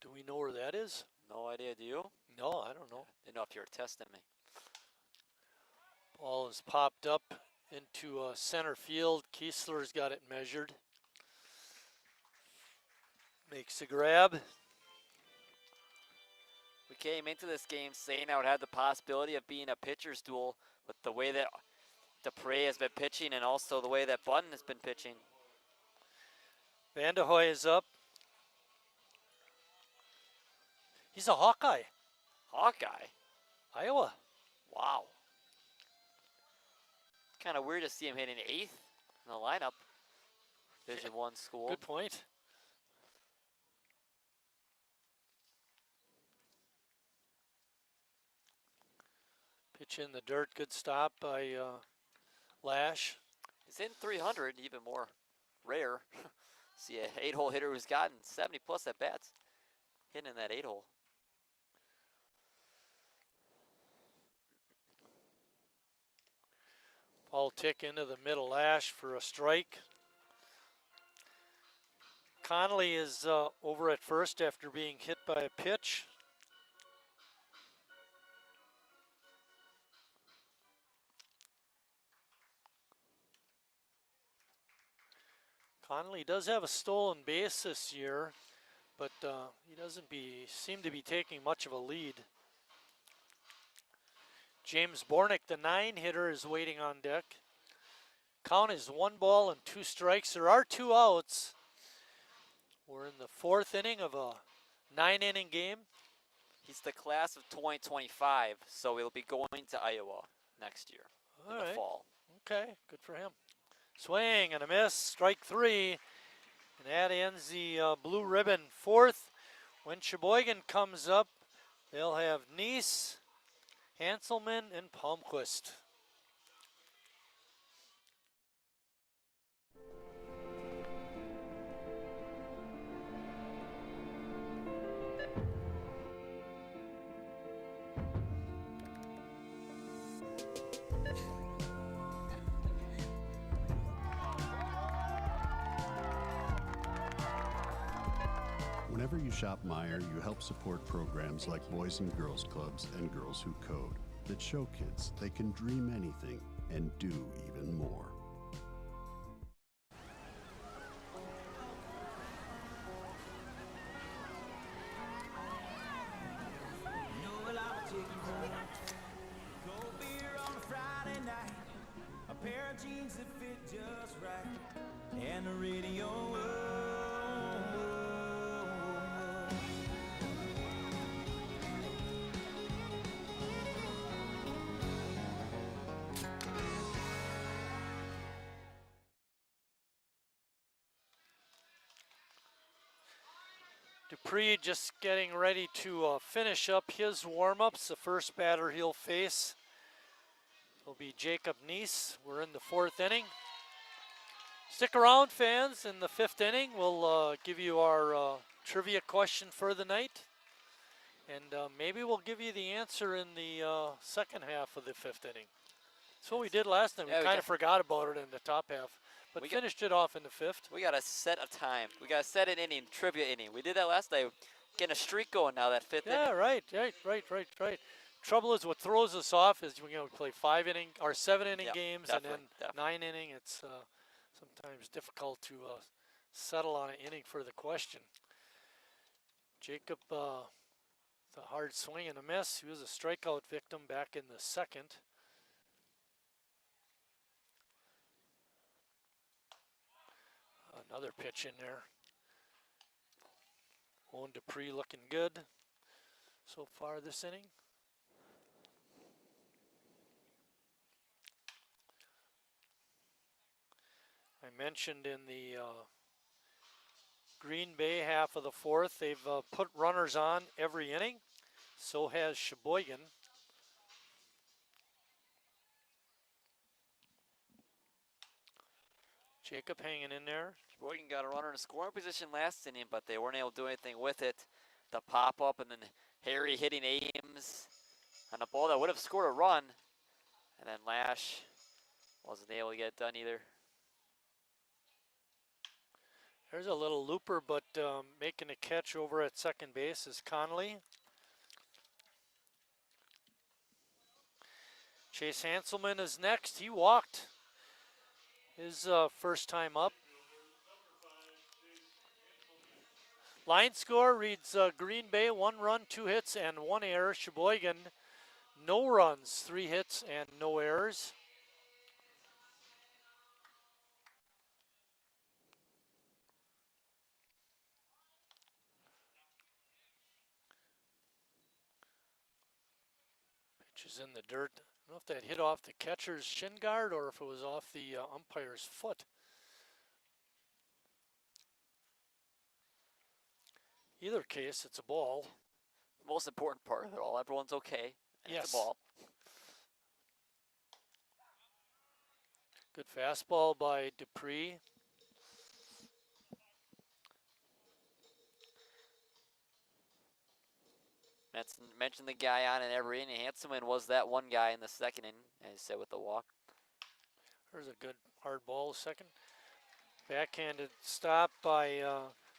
Do we know where that is? No idea, do you? No, I don't know. Didn't know if you were testing me. Ball is popped up into center field. Kiesler's got it measured. Makes a grab. We came into this game saying how it had the possibility of being a pitcher's duel with the way that Dupre has been pitching and also the way that Bunton has been pitching. Vanderhooy is up. He's a Hawkeye. Hawkeye? Iowa. Wow. Kind of weird to see him hitting 8th in the lineup. Division I school. Good point. Pitch in the dirt. Good stop by Lash. He's in 300, even more rare. See a 8-hole hitter who's gotten 70 plus at bats, hitting in that 8-hole. Ball tick into the middle. Lash for a strike. Connolly is over at first after being hit by a pitch. Connolly does have a stolen base this year, but he doesn't seem to be taking much of a lead. James Bornick, the 9-hitter, is waiting on deck. Count is 1 ball and 2 strikes. There are 2 outs. We're in the 4th inning of a 9-inning game. He's the class of 2025, so he'll be going to Iowa next year in the fall. Okay, good for him. Swing and a miss, strike 3, and that ends the blue ribbon 4th. When Sheboygan comes up, they'll have Neese, Hanselman, and Palmquist. Whenever you shop Meijer, you help support programs like Boys and Girls Clubs and Girls Who Code that show kids they can dream anything and do even more. Cold beer on a Friday night, a pair of jeans that fit just right, and the radio. Dupree just getting ready to finish up his warm-ups. The first batter he'll face will be Jacob Neese. We're in the 4th inning. Stick around, fans. In the 5th inning, we'll give you our trivia question for the night. And maybe we'll give you the answer in the second half of the 5th inning. That's what we did last time. Yeah, we kind of forgot about it in the top half. But we finished it off in the 5th. We got to set a time. We got to set an inning, trivia inning. We did that last night. Getting a streak going now, that 5th inning. Yeah, right. Trouble is, what throws us off is we play 5-inning or 7-inning games, and then 9-inning. It's sometimes difficult to settle on an inning for the question. Jacob, the hard swing and a miss. He was a strikeout victim back in the 2nd. Another pitch in there. Owen Dupree looking good so far this inning. I mentioned in the Green Bay half of the 4th, they've put runners on every inning. So has Sheboygan. Jacob hanging in there. Sheboygan got a runner in scoring position last inning, but they weren't able to do anything with it. The pop up, and then Harry hitting Ames on a ball that would have scored a run. And then Lash wasn't able to get it done either. There's a little looper, but making a catch over at second base is Connolly. Chase Hanselman is next. He walked his first time up. Line score reads Green Bay 1 run, 2 hits, and 1 error. Sheboygan no runs, 3 hits, and no errors. Pitch is in the dirt. I don't know if that hit off the catcher's shin guard or if it was off the umpire's foot. Either case, it's a ball. Most important part of it all, everyone's okay. And Yes. It's a ball. Good fastball by Dupree. Mentioned the guy on in every inning. Hanselman was that one guy in the second inning, as I said, with the walk. There's a good hard ball, second. Backhanded stop by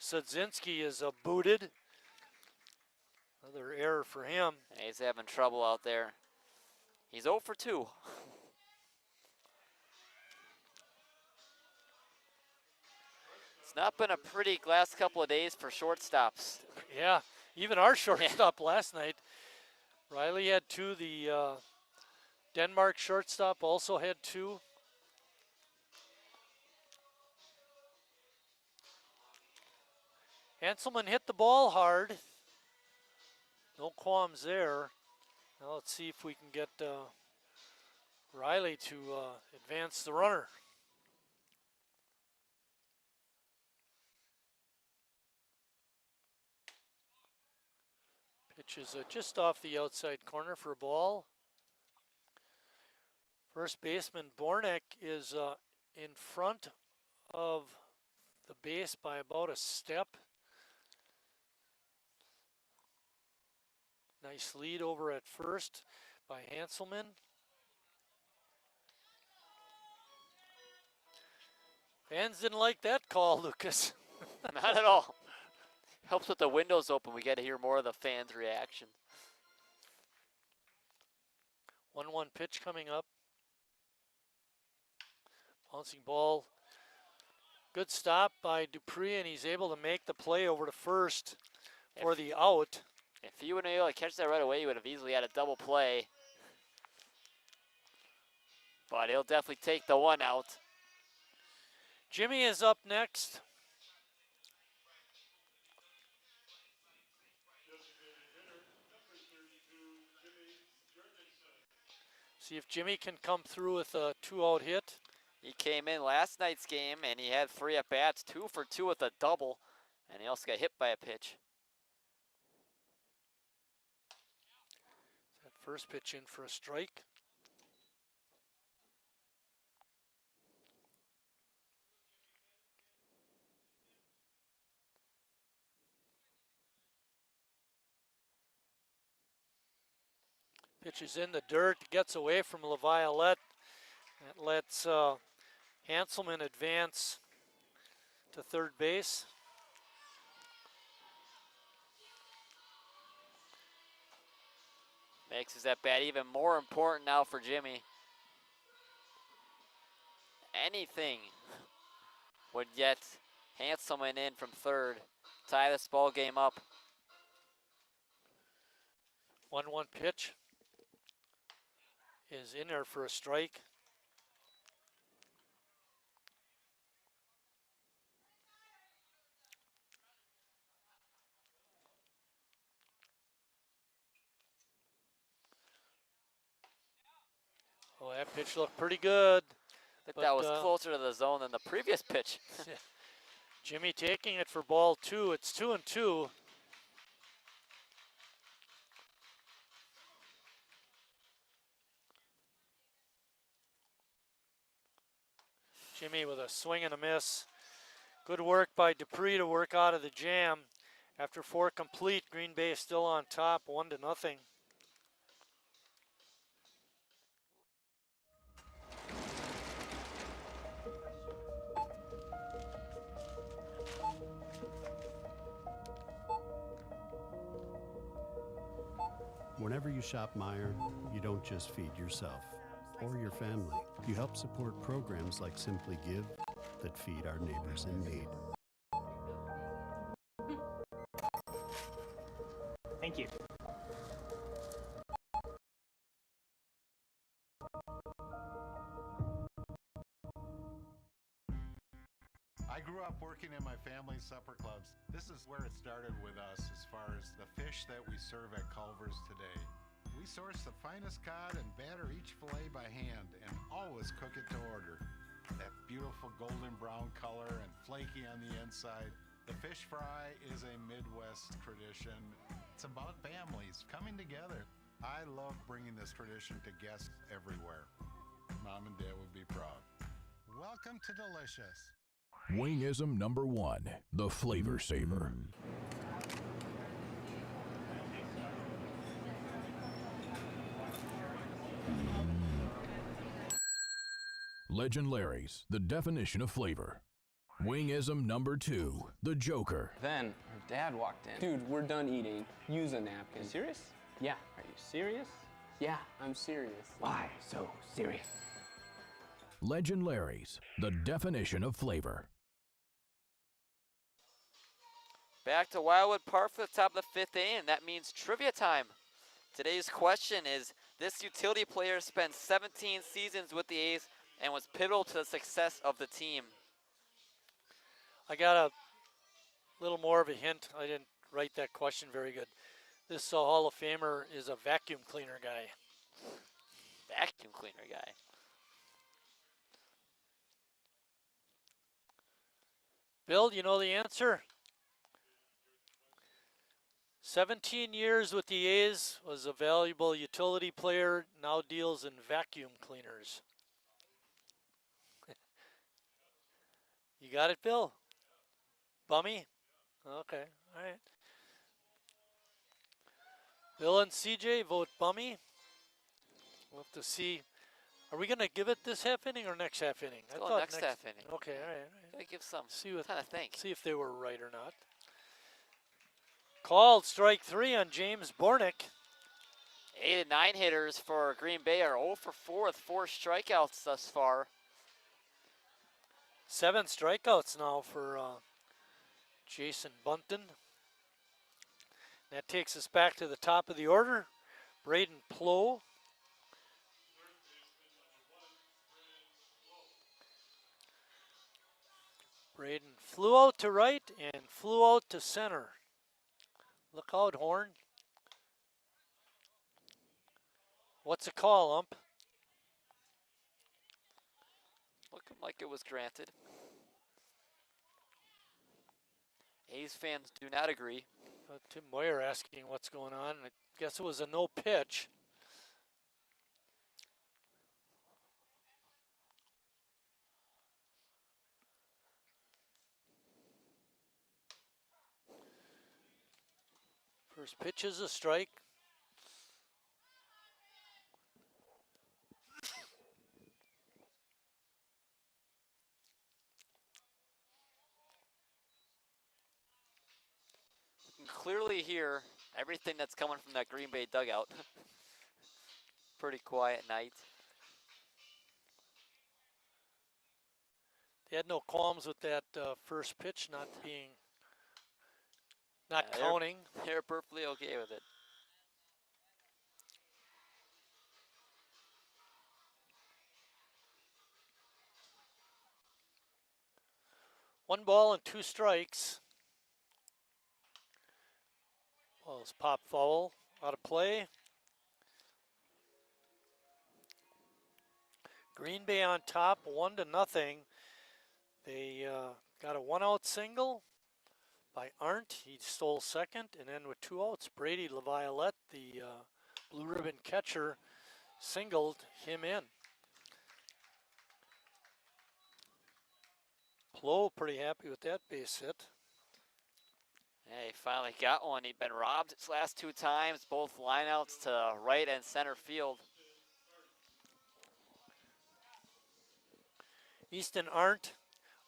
Sudzinski is booted. Another error for him. And he's having trouble out there. He's 0 for 2. It's not been a pretty last couple of days for shortstops. Yeah, even our shortstop last night. Riley had 2. The Denmark shortstop also had 2. Hanselman hit the ball hard. No qualms there. Now let's see if we can get Riley to advance the runner. Pitch is just off the outside corner for a ball. First baseman Bornek is in front of the base by about a step. Nice lead over at first by Hanselman. Fans didn't like that call, Lucas. Not at all. Helps with the windows open. We get to hear more of the fans' reaction. 1-1 pitch coming up. Bouncing ball. Good stop by Dupree, and he's able to make the play over to first for the out. If he would have been able to catch that right away, he would have easily had a double play. But he'll definitely take the one out. Jimmy is up next. See if Jimmy can come through with a 2-out hit. He came in last night's game, and he had 3 at-bats, 2 for 2 with a double, and he also got hit by a pitch. That first pitch in for a strike. Pitch is in the dirt, gets away from LaViolette. That lets Hanselman advance to third base. Makes his at-bat even more important now for Jimmy. Anything would get Hanselman in from third, tie this ball game up. 1-1 pitch is in there for a strike. Oh, that pitch looked pretty good. I think that was closer to the zone than the previous pitch. Jimmy taking it for ball 2. It's 2-2. Jimmy with a swing and a miss. Good work by Dupree to work out of the jam. After 4 complete, Green Bay is still on top, 1-0. Whenever you shop Meijer, you don't just feed yourself or your family. You help support programs like Simply Give that feed our neighbors in need. Thank you. I grew up working in my family's supper clubs. This is where it started with us as far as the fish that we serve at Culver's today. We source the finest cod and batter each fillet by hand and always cook it to order. That beautiful golden brown color and flaky on the inside, The fish fry is a Midwest tradition. It's about families coming together. I love bringing this tradition to guests everywhere. Mom and Dad would be proud. Welcome to Delicious. Wingism number 1, the Flavor Saver. Legend Larry's, the definition of flavor. Wingism number 2, the Joker. Then her dad walked in. Dude, we're done eating. Use a napkin. Serious? Yeah. Are you serious? Yeah, I'm serious. Why so serious? Legend Larry's, the definition of flavor. Back to Wildwood Park for the top of the 5th inning, and that means trivia time. Today's question is, this utility player spent 17 seasons with the A's and was pivotal to the success of the team. I got a little more of a hint. I didn't write that question very good. This Hall of Famer is a vacuum cleaner guy. Vacuum cleaner guy. Bill, you know the answer? 17 years with the A's, was a valuable utility player, now deals in vacuum cleaners. You got it, Bill? Bummy? Okay, all right. Bill and CJ vote Bummy. We'll have to see. Are we going to give it this half inning or next half inning? Let's go next half inning. Okay, all right. Gotta give some See time to think. See if they were right or not. Called strike 3 on James Bornick. 8 and 9 hitters for Green Bay are 0 for 4 with 4 strikeouts thus far. 7 strikeouts now for Jason Bunton. That takes us back to the top of the order. Braden Plow. Braden flew out to right and flew out to center. Look out, Horn. What's a call, ump? Looking like it was granted. A's fans do not agree. Tim Moyer asking what's going on. I guess it was a no pitch. First pitch is a strike. You can clearly hear everything that's coming from that Green Bay dugout. Pretty quiet night. They had no qualms with that first pitch not counting. They're perfectly okay with it. One ball and 2 strikes. Ball's pop foul, out of play. Green Bay on top, 1-0. They got a 1-out single by Arndt. He stole second, and then with 2 outs, Brady LaViolette, the blue ribbon catcher, singled him in. Plow pretty happy with that base hit. Yeah, he finally got one. He'd been robbed his last 2 times, both lineouts to right and center field. Easton Arndt.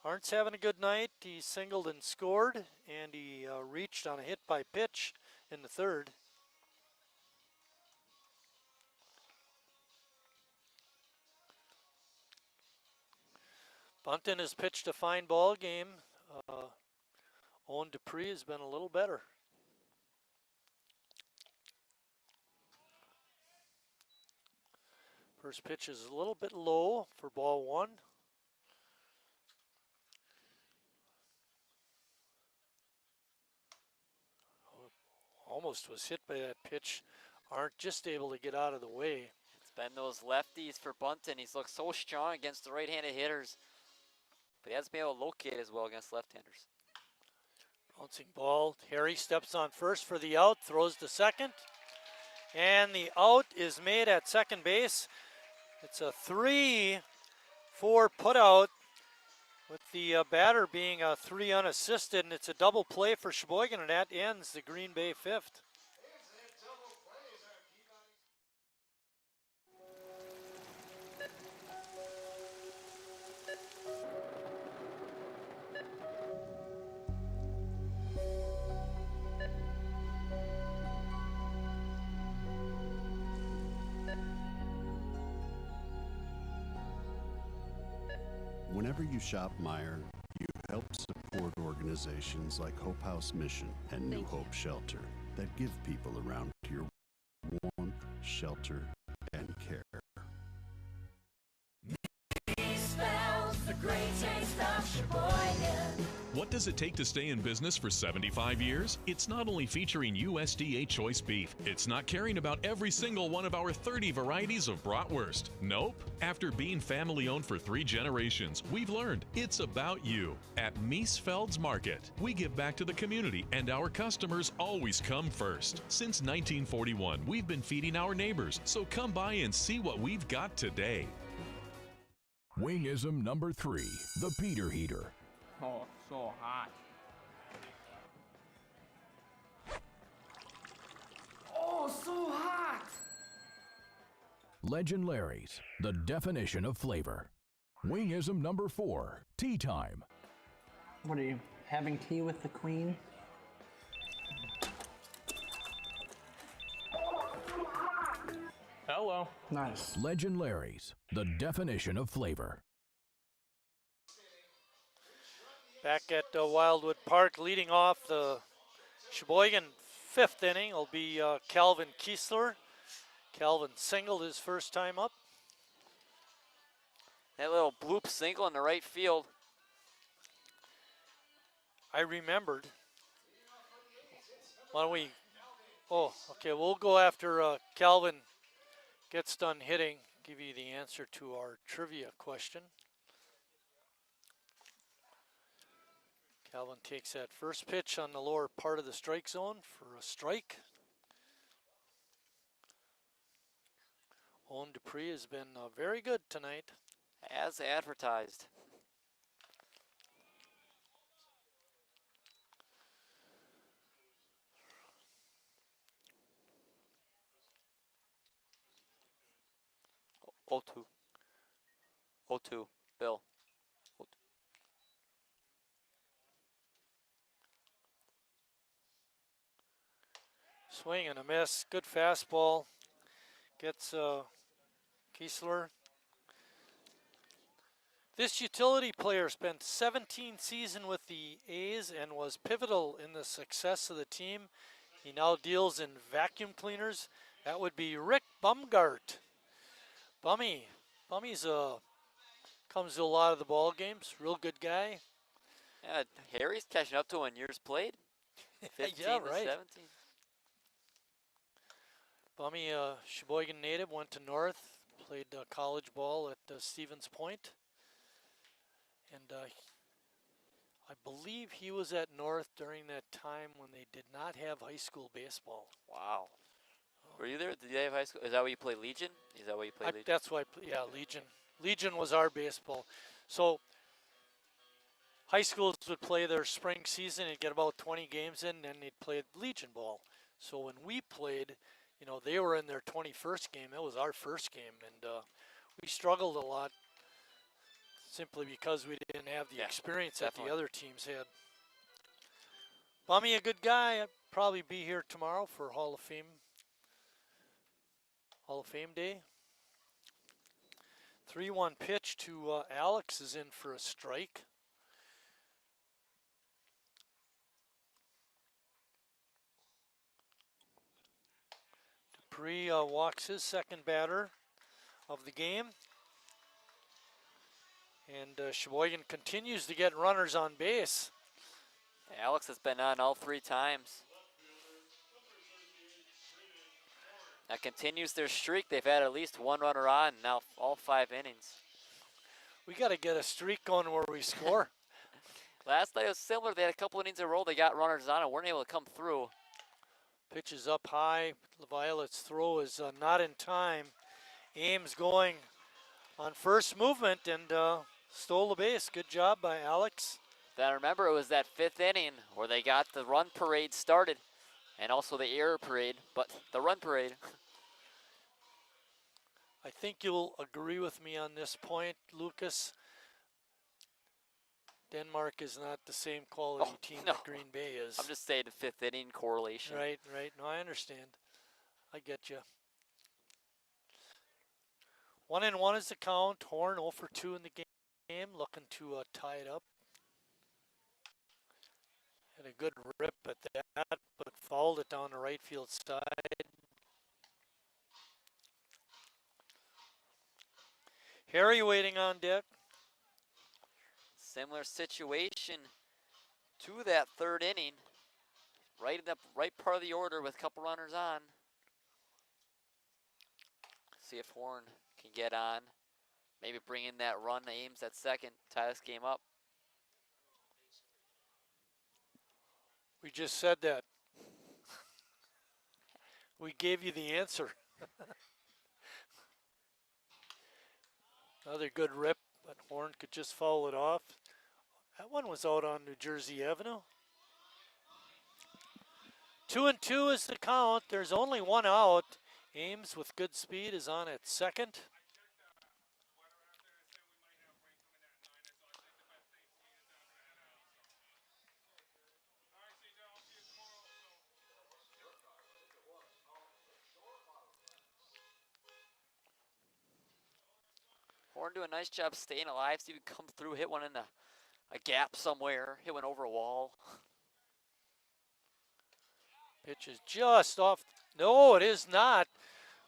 Arndt's having a good night. He singled and scored, and he reached on a hit by pitch in the 3rd. Bunton has pitched a fine ball game. Owen Dupree has been a little better. First pitch is a little bit low for ball 1. Almost was hit by that pitch. Aren't just able to get out of the way. It's been those lefties for Bunton. He's looked so strong against the right-handed hitters, but he hasn't been able to locate as well against left-handers. Bouncing ball. Harry steps on first for the out, throws to second. And the out is made at second base. It's a 3-4 putout with the batter being a 3 unassisted, and it's a double play for Sheboygan, and that ends the Green Bay fifth. Whenever you shop Meijer, you help support organizations like Hope House Mission and New Hope Shelter that give people around here warmth, shelter, and care. The great taste of Sheboygan. What does it take to stay in business for 75 years? It's not only featuring USDA choice beef, it's not caring about every single one of our 30 varieties of bratwurst. Nope. After being family owned for 3 generations, we've learned it's about you. At Miesfeld's Market, we give back to the community and our customers always come first. Since 1941, we've been feeding our neighbors, so come by and see what we've got today. Wingism number 3, the Peter Heater. Oh, so hot. Oh, so hot! Legend Larry's, the definition of flavor. Wingism number 4, tea time. What are you, having tea with the Queen? Hello. Nice. Legend Larry's, the definition of flavor. Back at Wildwood Park, leading off the Sheboygan fifth inning will be Calvin Kiesler. Calvin singled his first time up. That little bloop single in the right field. I remembered. Why don't we? Oh, okay. We'll go after Calvin gets done hitting. Give you the answer to our trivia question. Calvin takes that first pitch on the lower part of the strike zone for a strike. Owen Dupree has been very good tonight. As advertised. Oh, 0-2. 0-2. Bill. 0-2. Swing and a miss. Good fastball. Gets Kiesler. This utility player spent 17 seasons with the A's and was pivotal in the success of the team. He now deals in vacuum cleaners. That would be Rick Bumgart. Bummy's comes to a lot of the ball games. Real good guy. Yeah, Harry's catching up to him in years played. 15 yeah, right. to 17. Bummy, Sheboygan native, went to North, played college ball at Stevens Point. And I believe he was at North during that time when they did not have high school baseball. Wow. Were you there? Did they have high school? Is that where you play Legion? Is that where you play Legion? That's why, yeah, Legion. Legion was our baseball. So high schools would play their spring season and get about 20 games in, and then they'd play Legion ball. So when we played, you know, they were in their 21st game. It was our first game, and we struggled a lot simply because we didn't have the experience definitely. that the other teams had. Bummy, a good guy. I'd probably be here tomorrow for Hall of Fame Day. 3-1 pitch to Alex is in for a strike. Dupree walks his second batter of the game. And Sheboygan continues to get runners on base. Alex has been on all 3 times. That continues their streak. They've had at least 1 runner on now all 5 innings. We got to get a streak going where we score. Last night was similar. They had a couple innings in a row. They got runners on and weren't able to come through. Pitch is up high. Violet's throw is not in time. Ames going on first movement and stole the base. Good job by Alex. Then remember, it was that 5th inning where they got the run parade started and also the error parade, but the run parade. I think you'll agree with me on this point, Lucas. Denmark is not the same quality team that Green Bay is. I'm just saying the 5th inning correlation. Right. No, I understand. I get you. 1-1 is the count. Horn 0 for 2 in the game, looking to tie it up. Had a good rip at that, but fouled it down the right field side. Harry waiting on deck. Similar situation to that 3rd inning. Right in the right part of the order with a couple runners on. See if Horn can get on. Maybe bring in that run. Ames at second. Tie this game up. We just said that. We gave you the answer. Another good rip, but Horn could just foul it off. That one was out on New Jersey Avenue. 2-2 is the count. There's only one out. Ames with good speed is on at second. Horn doing a nice job staying alive. See if he can come through, hit one in a gap somewhere, hit one over a wall. Pitch is just off. No, it is not.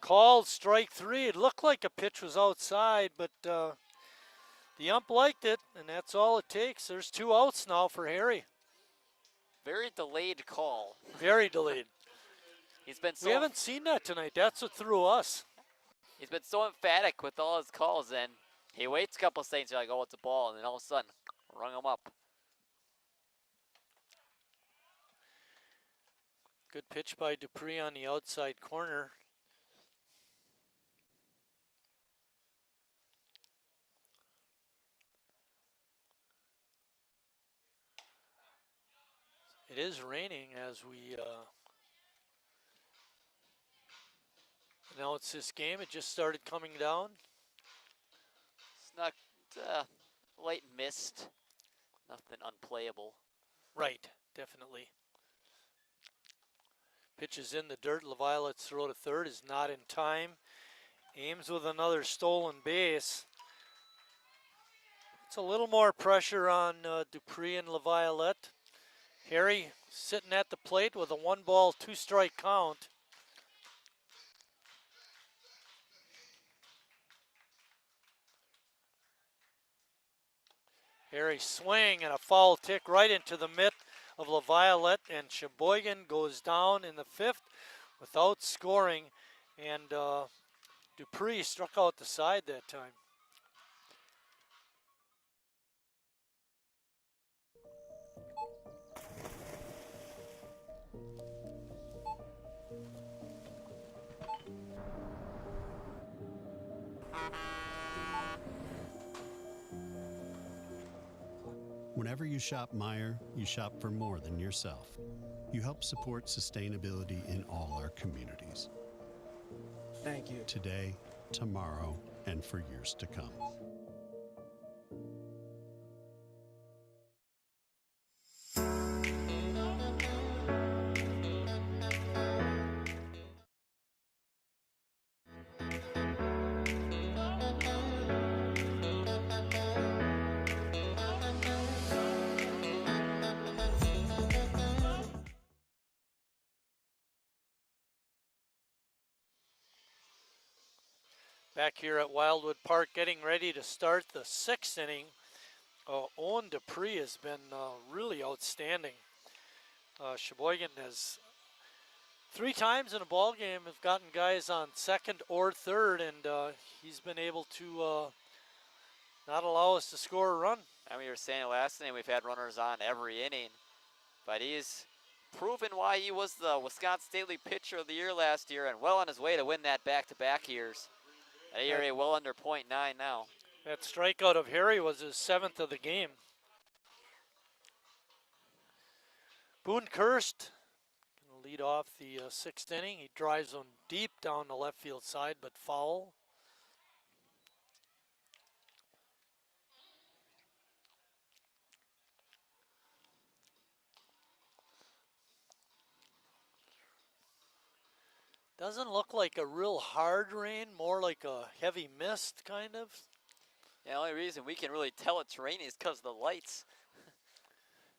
Called strike 3. It looked like a pitch was outside, but the ump liked it, and that's all it takes. There's 2 outs now for Harry. Very delayed call. Very delayed. He's been so we haven't seen that tonight. That's what threw us. He's been so emphatic with all his calls, and he waits a couple seconds. You're like, oh, it's a ball, and then all of a sudden, rung him up. Good pitch by Dupree on the outside corner. It is raining as we announce this game. It just started coming down. It's not light mist, nothing unplayable. Right, definitely. Pitch is in the dirt. LaViolette's throw to third is not in time. Ames with another stolen base. It's a little more pressure on Dupree and LaViolette. Harry sitting at the plate with a 1-ball, 2-strike count. Harry swing and a foul tick right into the mitt of LaViolette, and Sheboygan goes down in the 5th without scoring, and Dupree struck out the side that time. Whenever you shop Meijer, you shop for more than yourself. You help support sustainability in all our communities. Thank you. Today, tomorrow, and for years to come. Back here at Wildwood Park, getting ready to start the 6th inning. Owen Dupree has been really outstanding. Sheboygan has 3 times in a ball game have gotten guys on second or third, and he's been able to not allow us to score a run. And we were saying last inning we've had runners on every inning, but he's proven why he was the Wisconsin State League Pitcher of the Year last year and well on his way to win that back-to-back years. That ERA well under .9 now. That strikeout of Harry was his 7th of the game. Boone Kirst going to lead off the 6th inning. He drives one deep down the left field side, but foul. Doesn't look like a real hard rain, more like a heavy mist, kind of. Yeah, the only reason we can really tell it's raining is because of the lights.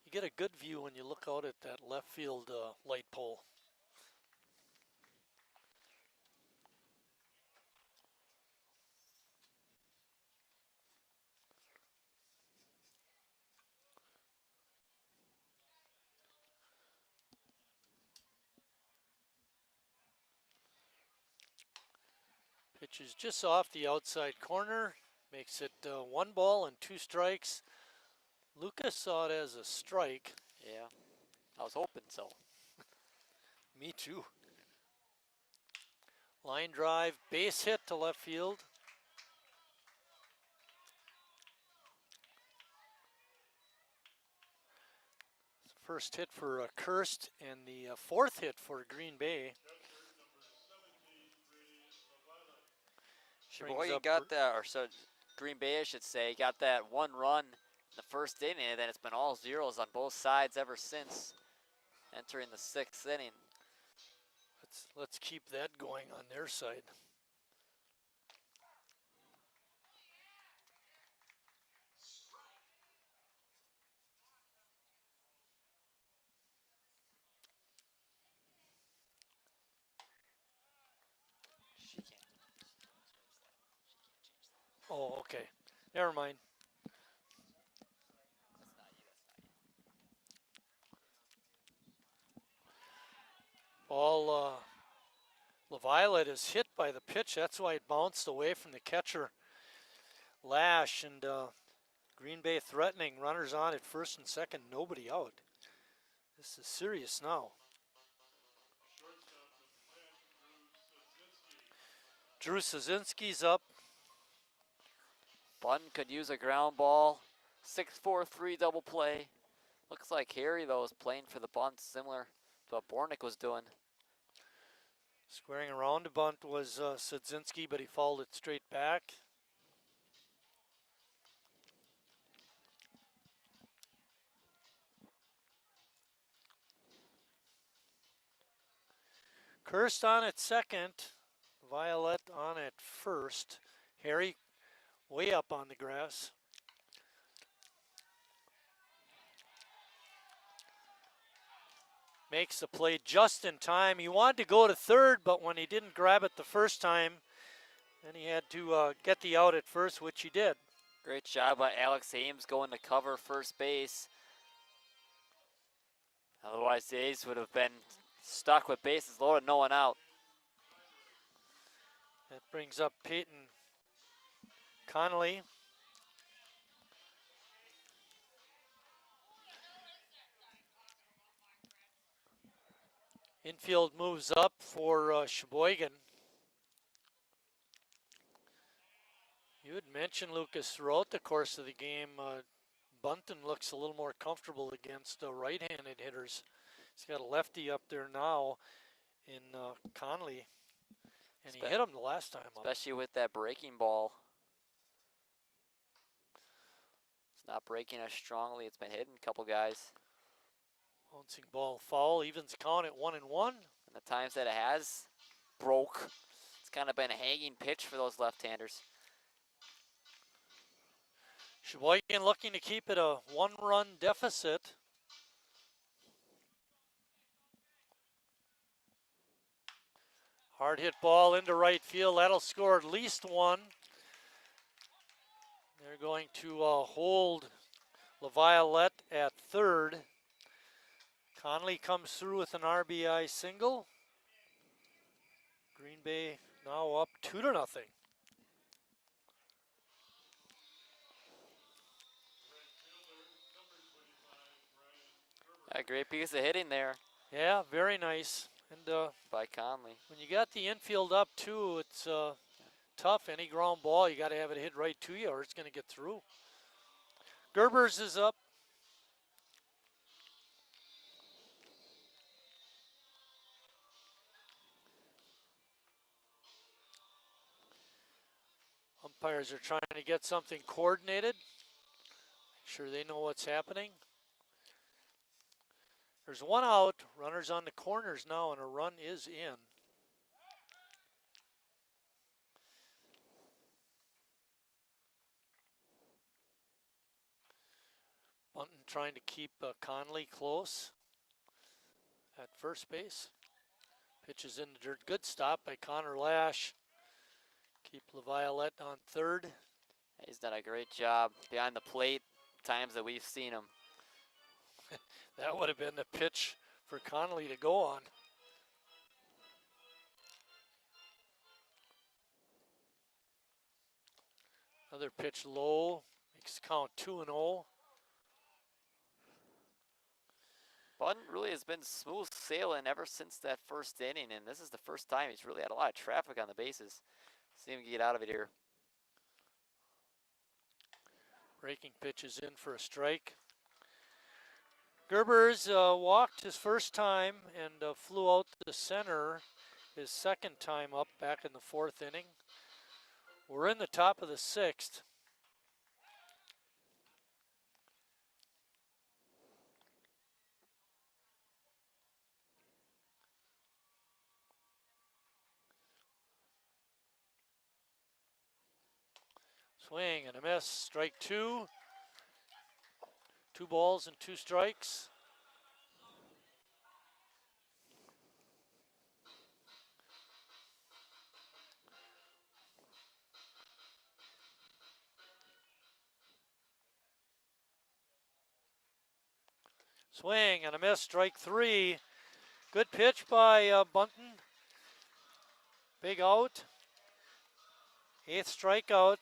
You get a good view when you look out at that left field light pole. Pitch is just off the outside corner. Makes it 1 ball and 2 strikes. Lucas saw it as a strike. Yeah, I was hoping so. Me too. Line drive, base hit to left field. First hit for Kirst and the 4th hit for Green Bay. Sheboygan got that, or so Green Bay I should say, got that 1 run in the first inning, and then it's been all zeros on both sides ever since entering the 6th inning. Let's keep that going on their side. Oh, okay. Never mind. Ball, LaViolette is hit by the pitch. That's why it bounced away from the catcher, Lash, and Green Bay threatening. Runners on at first and second, nobody out. This is serious now. Drew Szynski's up. Bunn could use a ground ball. 6-4-3 double play. Looks like Harry, though, is playing for the bunt, similar to what Bornick was doing. Squaring around to bunt was Szynski, but he fouled it straight back. Kirst on at second. Violet on at first. Harry way up on the grass. Makes the play just in time. He wanted to go to third, but when he didn't grab it the first time, then he had to get the out at first, which he did. Great job by Alex Ames going to cover first base. Otherwise, the A's would have been stuck with bases loaded, no one out. That brings up Peyton Connolly. Infield moves up for Sheboygan. You had mentioned, Lucas, throughout the course of the game, Bunton looks a little more comfortable against right-handed hitters. He's got a lefty up there now in Connolly, and he hit him the last time up. Especially with that breaking ball. It's not breaking as strongly. It's been hitting a couple guys. Bouncing ball foul, evens count at 1-1. And the times that it has broke, it's kind of been a hanging pitch for those left-handers. Sheboygan looking to keep it a 1-run deficit. Hard hit ball into right field. That'll score at least 1. They're going to hold LaViolette at third. Connolly comes through with an RBI single. Green Bay now up 2-0. A great piece of hitting there. Yeah, very nice. And by Conley. When you got the infield up too, it's tough. Any ground ball, you got to have it hit right to you, or it's going to get through. Gerbers is up. Umpires are trying to get something coordinated. Make sure they know what's happening. There's one out. Runners on the corners now, and a run is in. Bunton trying to keep Conley close at first base. Pitches in the dirt. Good stop by Connor Lash. Keep LaViolette on third. He's done a great job behind the plate times that we've seen him. That would have been the pitch for Conley to go on. Another pitch low. Makes the count 2-0. Bunton really has been smooth sailing ever since that first inning, and this is the first time he's really had a lot of traffic on the bases. See him get out of it here. Breaking pitch is in for a strike. Gerbers walked his first time and flew out to the center his second time up back in the fourth inning. We're in the top of the sixth. Swing and a miss, strike two. 2 balls and 2 strikes. Swing and a miss, strike 3. Good pitch by Bunton. Big out. 8th strikeout.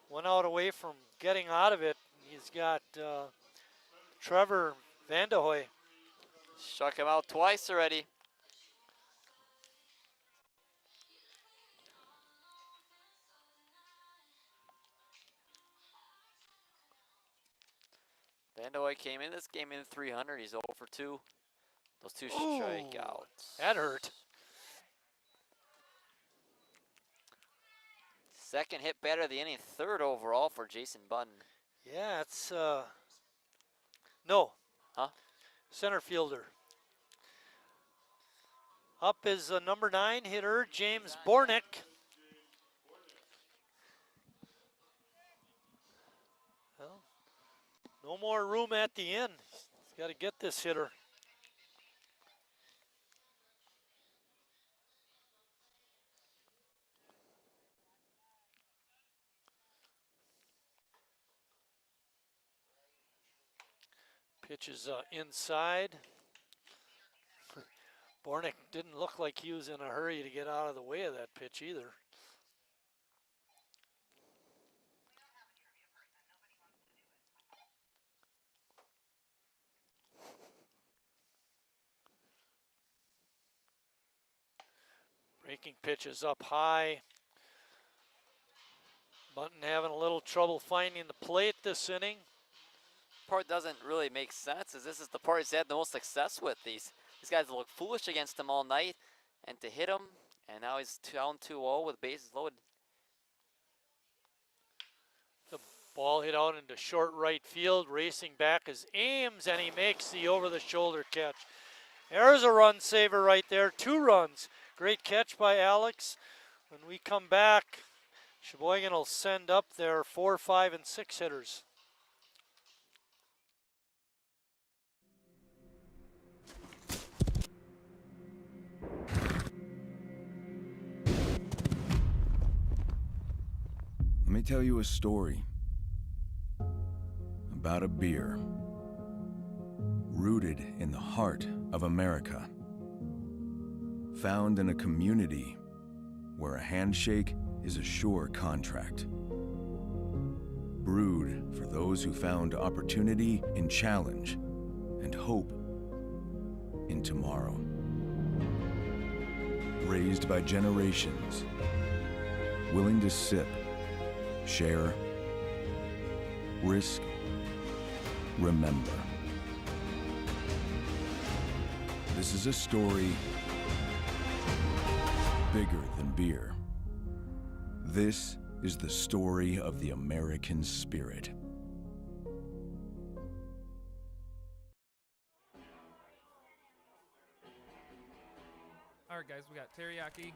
1 out away from getting out of it. He's got Trevor Vandehoy. Struck him out twice already. Vandehoy came in this game in 300. He's 0 for 2. Those 2 strikeouts. That hurt. Second hit batter of the inning, 3rd overall for Jason Bunton. Yeah, it's no. Huh? Center fielder. Up is number 9 hitter, James Bornick. Well, no more room at the end. He's got to get this hitter. Pitch is inside. Bornick didn't look like he was in a hurry to get out of the way of that pitch either. Breaking pitch is up high. Bunton having a little trouble finding the plate this inning. Part doesn't really make sense, as this is the part he's had the most success with. These guys look foolish against him all night, and to hit him, and now he's down 2-0 with bases loaded. The ball hit out into short right field. Racing back is Ames, and he makes the over-the-shoulder catch. There's a run saver right there. 2 runs. Great catch by Alex. When we come back, Sheboygan will send up their 4, 5, and 6 hitters. Let me tell you a story about a beer rooted in the heart of America, found in a community where a handshake is a sure contract. Brewed for those who found opportunity in challenge and hope in tomorrow. Raised by generations, willing to sip, share, risk, remember. This is a story bigger than beer. This is the story of the American spirit. All right, guys, we got teriyaki,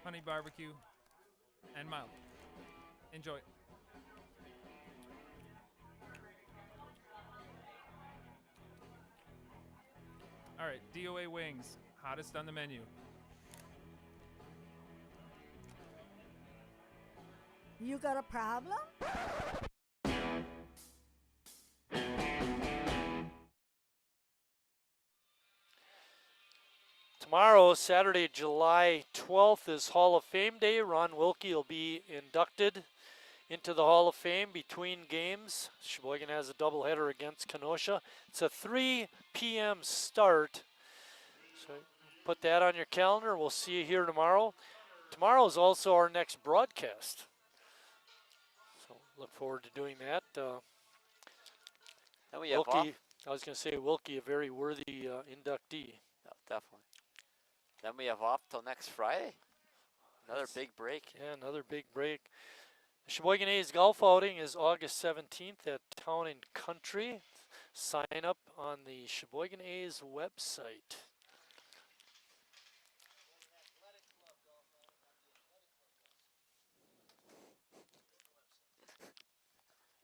honey barbecue, and mild. Enjoy. All right, DOA wings, hottest on the menu. You got a problem? Tomorrow, Saturday, July 12th, is Hall of Fame Day. Ron Wilkie will be inducted into the Hall of Fame between games. Sheboygan has a doubleheader against Kenosha. It's a 3 p.m. start. So put that on your calendar. We'll see you here tomorrow. Tomorrow is also our next broadcast. So look forward to doing that. Then we have Wilkie, I was going to say Wilkie, a very worthy inductee. No, definitely. Then we have off till next Friday. Another big break. Yeah, another big break. The Sheboygan A's golf outing is August 17th at Town and Country. Sign up on the Sheboygan A's website.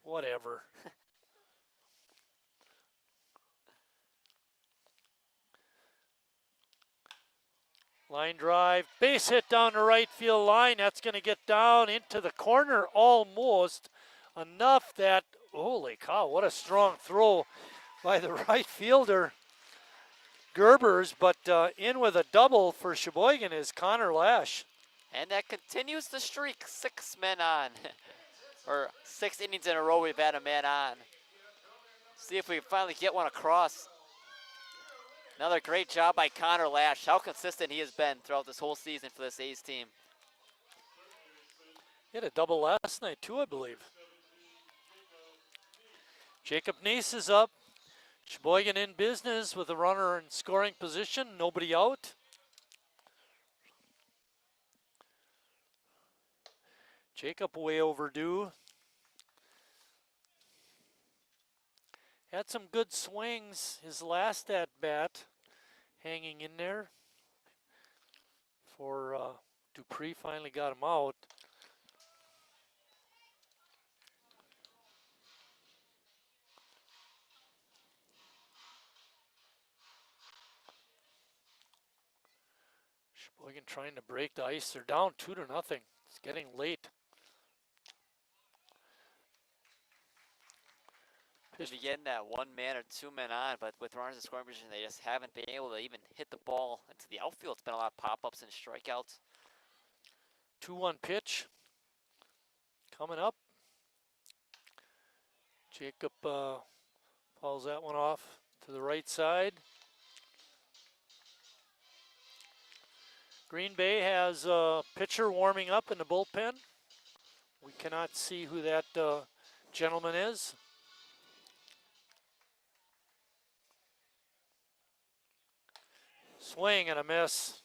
Whatever. Line drive, base hit down the right field line. That's going to get down into the corner almost. Enough that, holy cow, what a strong throw by the right fielder, Gerbers. But in with a double for Sheboygan is Connor Lash. And that continues the streak. 6 men on. Or 6 innings in a row we've had a man on. See if we can finally get one across. Another great job by Connor Lash. How consistent he has been throughout this whole season for this A's team. He had a double last night too, I believe. Jacob Neese is up. Sheboygan in business with a runner in scoring position. Nobody out. Jacob way overdue. Had some good swings his last at bat, hanging in there. For Dupree finally got him out. Sheboygan trying to break the ice. They're down 2-0. It's getting late. They've been getting that 1 man or 2 men on, but with runners in scoring position, they just haven't been able to even hit the ball into the outfield. It's been a lot of pop-ups and strikeouts. 2-1 pitch coming up. Jacob fouls that one off to the right side. Green Bay has a pitcher warming up in the bullpen. We cannot see who that gentleman is. Swing and a miss.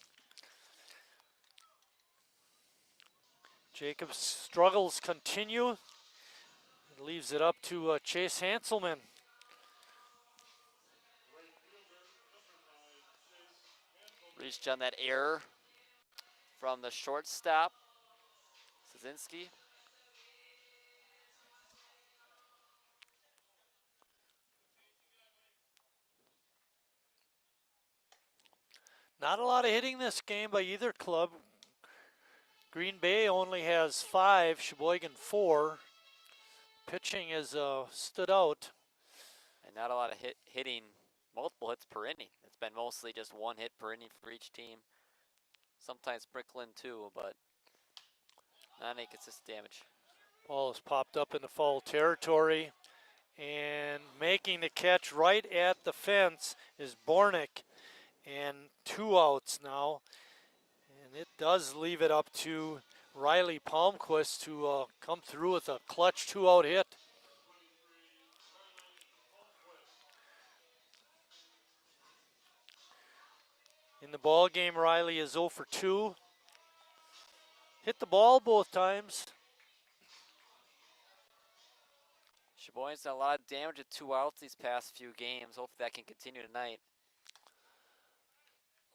Jacob's struggles continue. It leaves it up to Chase Hanselman. Reached on that error from the shortstop, Szynski. Not a lot of hitting this game by either club. Green Bay only has 5, Sheboygan 4. Pitching has stood out. And not a lot of hitting, multiple hits per inning. It's been mostly just 1 hit per inning for each team. Sometimes sprinkling 2, but not any consistent damage. Ball is popped up into foul territory. And making the catch right at the fence is Bornick. And 2 outs now. And it does leave it up to Riley Palmquist to come through with a clutch 2-out hit. In the ball game, Riley is 0 for 2. Hit the ball both times. Sheboygan's done a lot of damage with 2 outs these past few games. Hopefully that can continue tonight.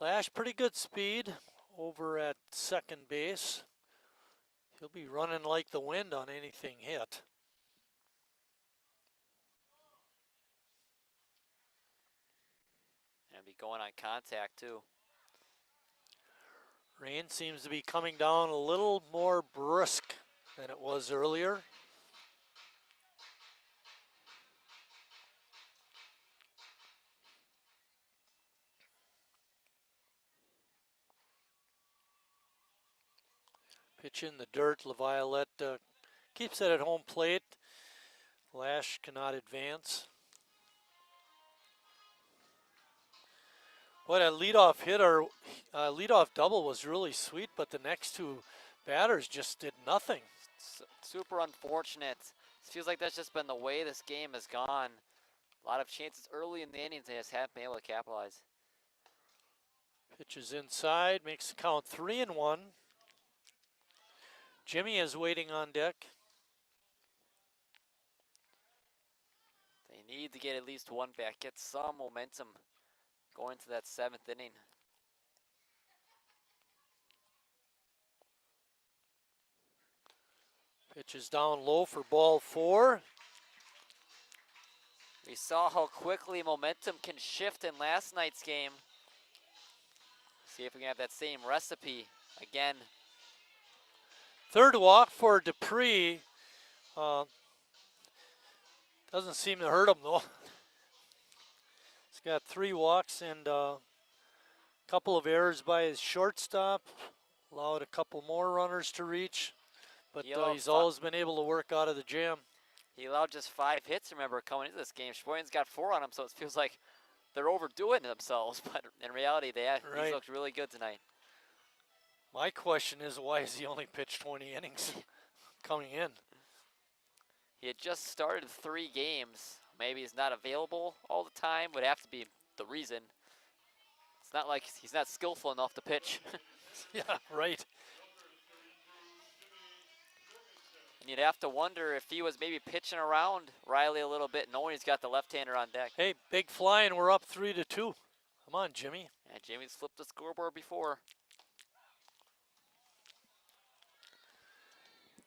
Lash, pretty good speed over at second base. He'll be running like the wind on anything hit. And be going on contact too. Rain seems to be coming down a little more brisk than it was earlier. Pitch in the dirt. LaViolette keeps it at home plate. Lash cannot advance. Boy, that leadoff hit or leadoff double was really sweet, but the next 2 batters just did nothing. Super unfortunate. It feels like that's just been the way this game has gone. A lot of chances early in the innings, they just haven't been able to capitalize. Pitch is inside, makes the count 3-1. Jimmy is waiting on deck. They need to get at least 1 back, get some momentum going to that 7th inning. Pitch is down low for ball 4. We saw how quickly momentum can shift in last night's game. See if we can have that same recipe again. 3rd walk for Dupree. Doesn't seem to hurt him though. He's got 3 walks and a couple of errors by his shortstop. Allowed a couple more runners to reach, but he's always been able to work out of the jam. He allowed just 5 hits, remember, coming into this game. Sheboygan's got 4 on him, so it feels like they're overdoing themselves, but in reality, he's looked really good tonight. My question is, why has he only pitched 20 innings coming in? He had just started 3 games. Maybe he's not available all the time, would have to be the reason. It's not like he's not skillful enough to pitch. Yeah, right. And you'd have to wonder if he was maybe pitching around Riley a little bit, knowing he's got the left-hander on deck. Hey, big fly, and we're up 3-2. Come on, Jimmy. Yeah, Jimmy's flipped the scoreboard before.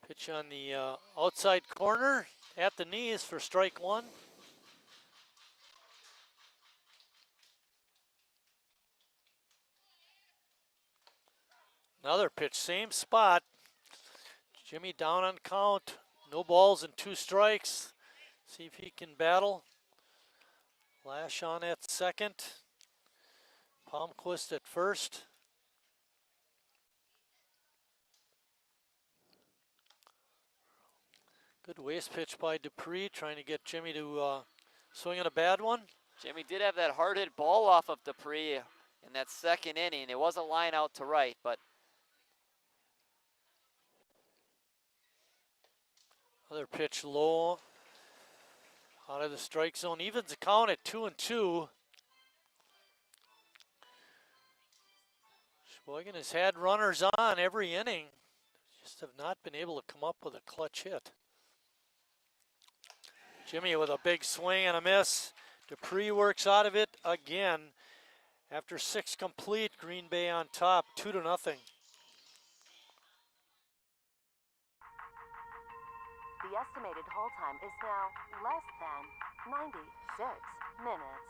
Pitch on the outside corner at the knees for strike 1. Another pitch, same spot. Jimmy down on count. No balls and 2 strikes. See if he can battle. Lash on at second. Palmquist at first. Good waist pitch by Dupree, trying to get Jimmy to swing at a bad one. Jimmy did have that hard hit ball off of Dupree in that 2nd inning. It was a line out to right, but other pitch low, out of the strike zone. Evens the count at 2-2. Sheboygan has had runners on every inning. Just have not been able to come up with a clutch hit. Jimmy with a big swing and a miss. Dupree works out of it again. After 6 complete, Green Bay on top, 2-0. The estimated hold time is now less than 96 minutes.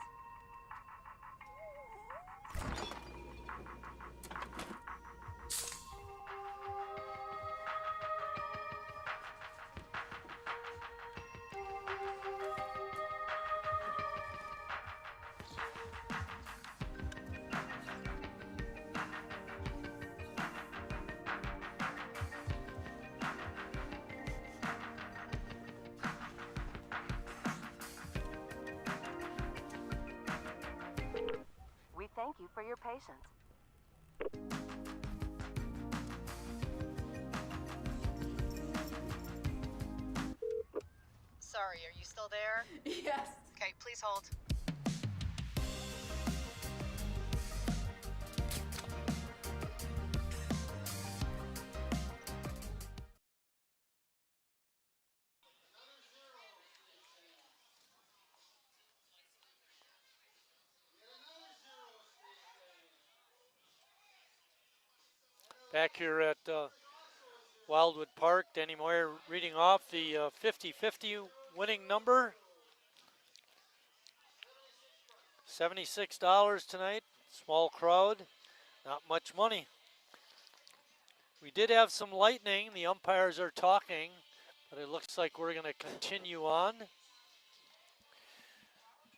thank you for your patience. Sorry, are you still there? Yes. Okay, please hold. Back here at Wildwood Park, Danny Moyer reading off the 50-50 winning number. $76 tonight, small crowd, not much money. We did have some lightning, the umpires are talking, but it looks like we're going to continue on.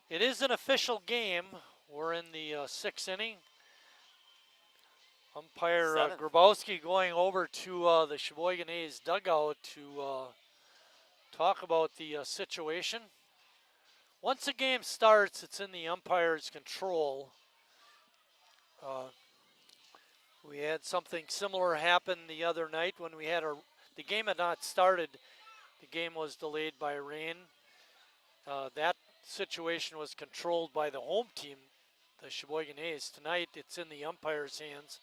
It is an official game. We're in the sixth inning. Umpire Grabowski going over to the Sheboygan A's dugout to talk about the situation. Once a game starts, it's in the umpire's control. We had something similar happen the other night when we had the game had not started. The game was delayed by rain. That situation was controlled by the home team, the Sheboygan A's. Tonight, it's in the umpire's hands.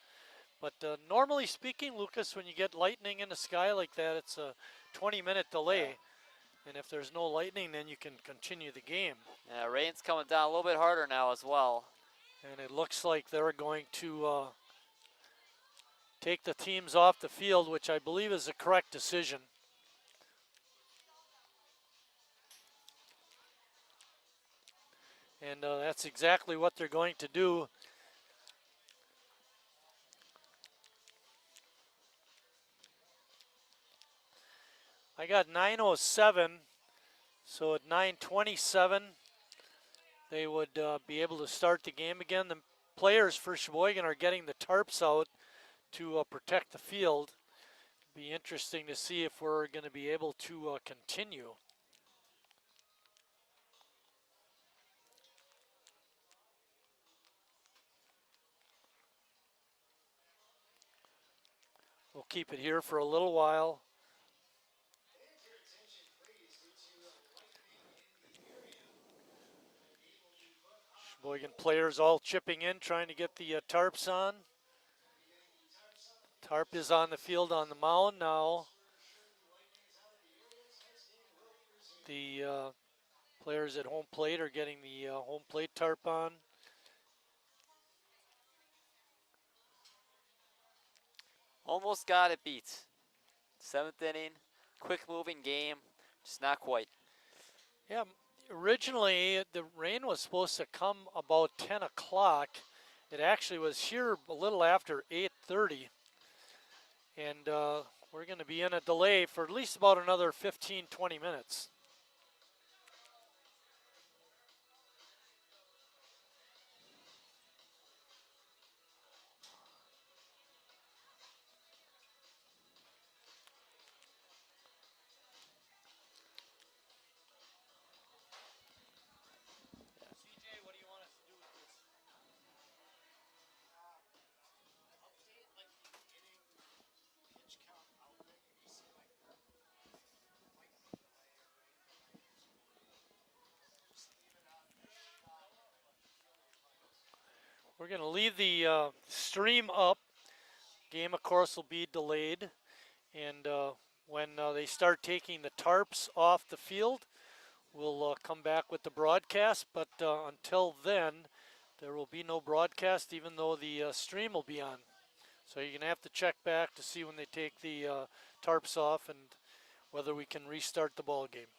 But normally speaking, Lucas, when you get lightning in the sky like that, it's a 20-minute delay. Yeah. And if there's no lightning, then you can continue the game. Yeah, rain's coming down a little bit harder now as well. And it looks like they're going to take the teams off the field, which I believe is the correct decision. And that's exactly what they're going to do. I got 9:07, so at 9:27, they would be able to start the game again. The players for Sheboygan are getting the tarps out to protect the field. It'll be interesting to see if we're going to be able to continue. We'll keep it here for a little while. Sheboygan players all chipping in, trying to get the tarps on. Tarp is on the field on the mound now. The players at home plate are getting the home plate tarp on. Almost got it beat. Seventh inning, quick moving game, just not quite. Yeah, originally the rain was supposed to come about 10 o'clock. It actually was here a little after 8:30. And we're going to be in a delay for at least about another 15, 20 minutes. We're going to leave the stream up. Game, of course, will be delayed. And when they start taking the tarps off the field, we'll come back with the broadcast. But until then, there will be no broadcast, even though the stream will be on. So you're going to have to check back to see when they take the tarps off and whether we can restart the ball game.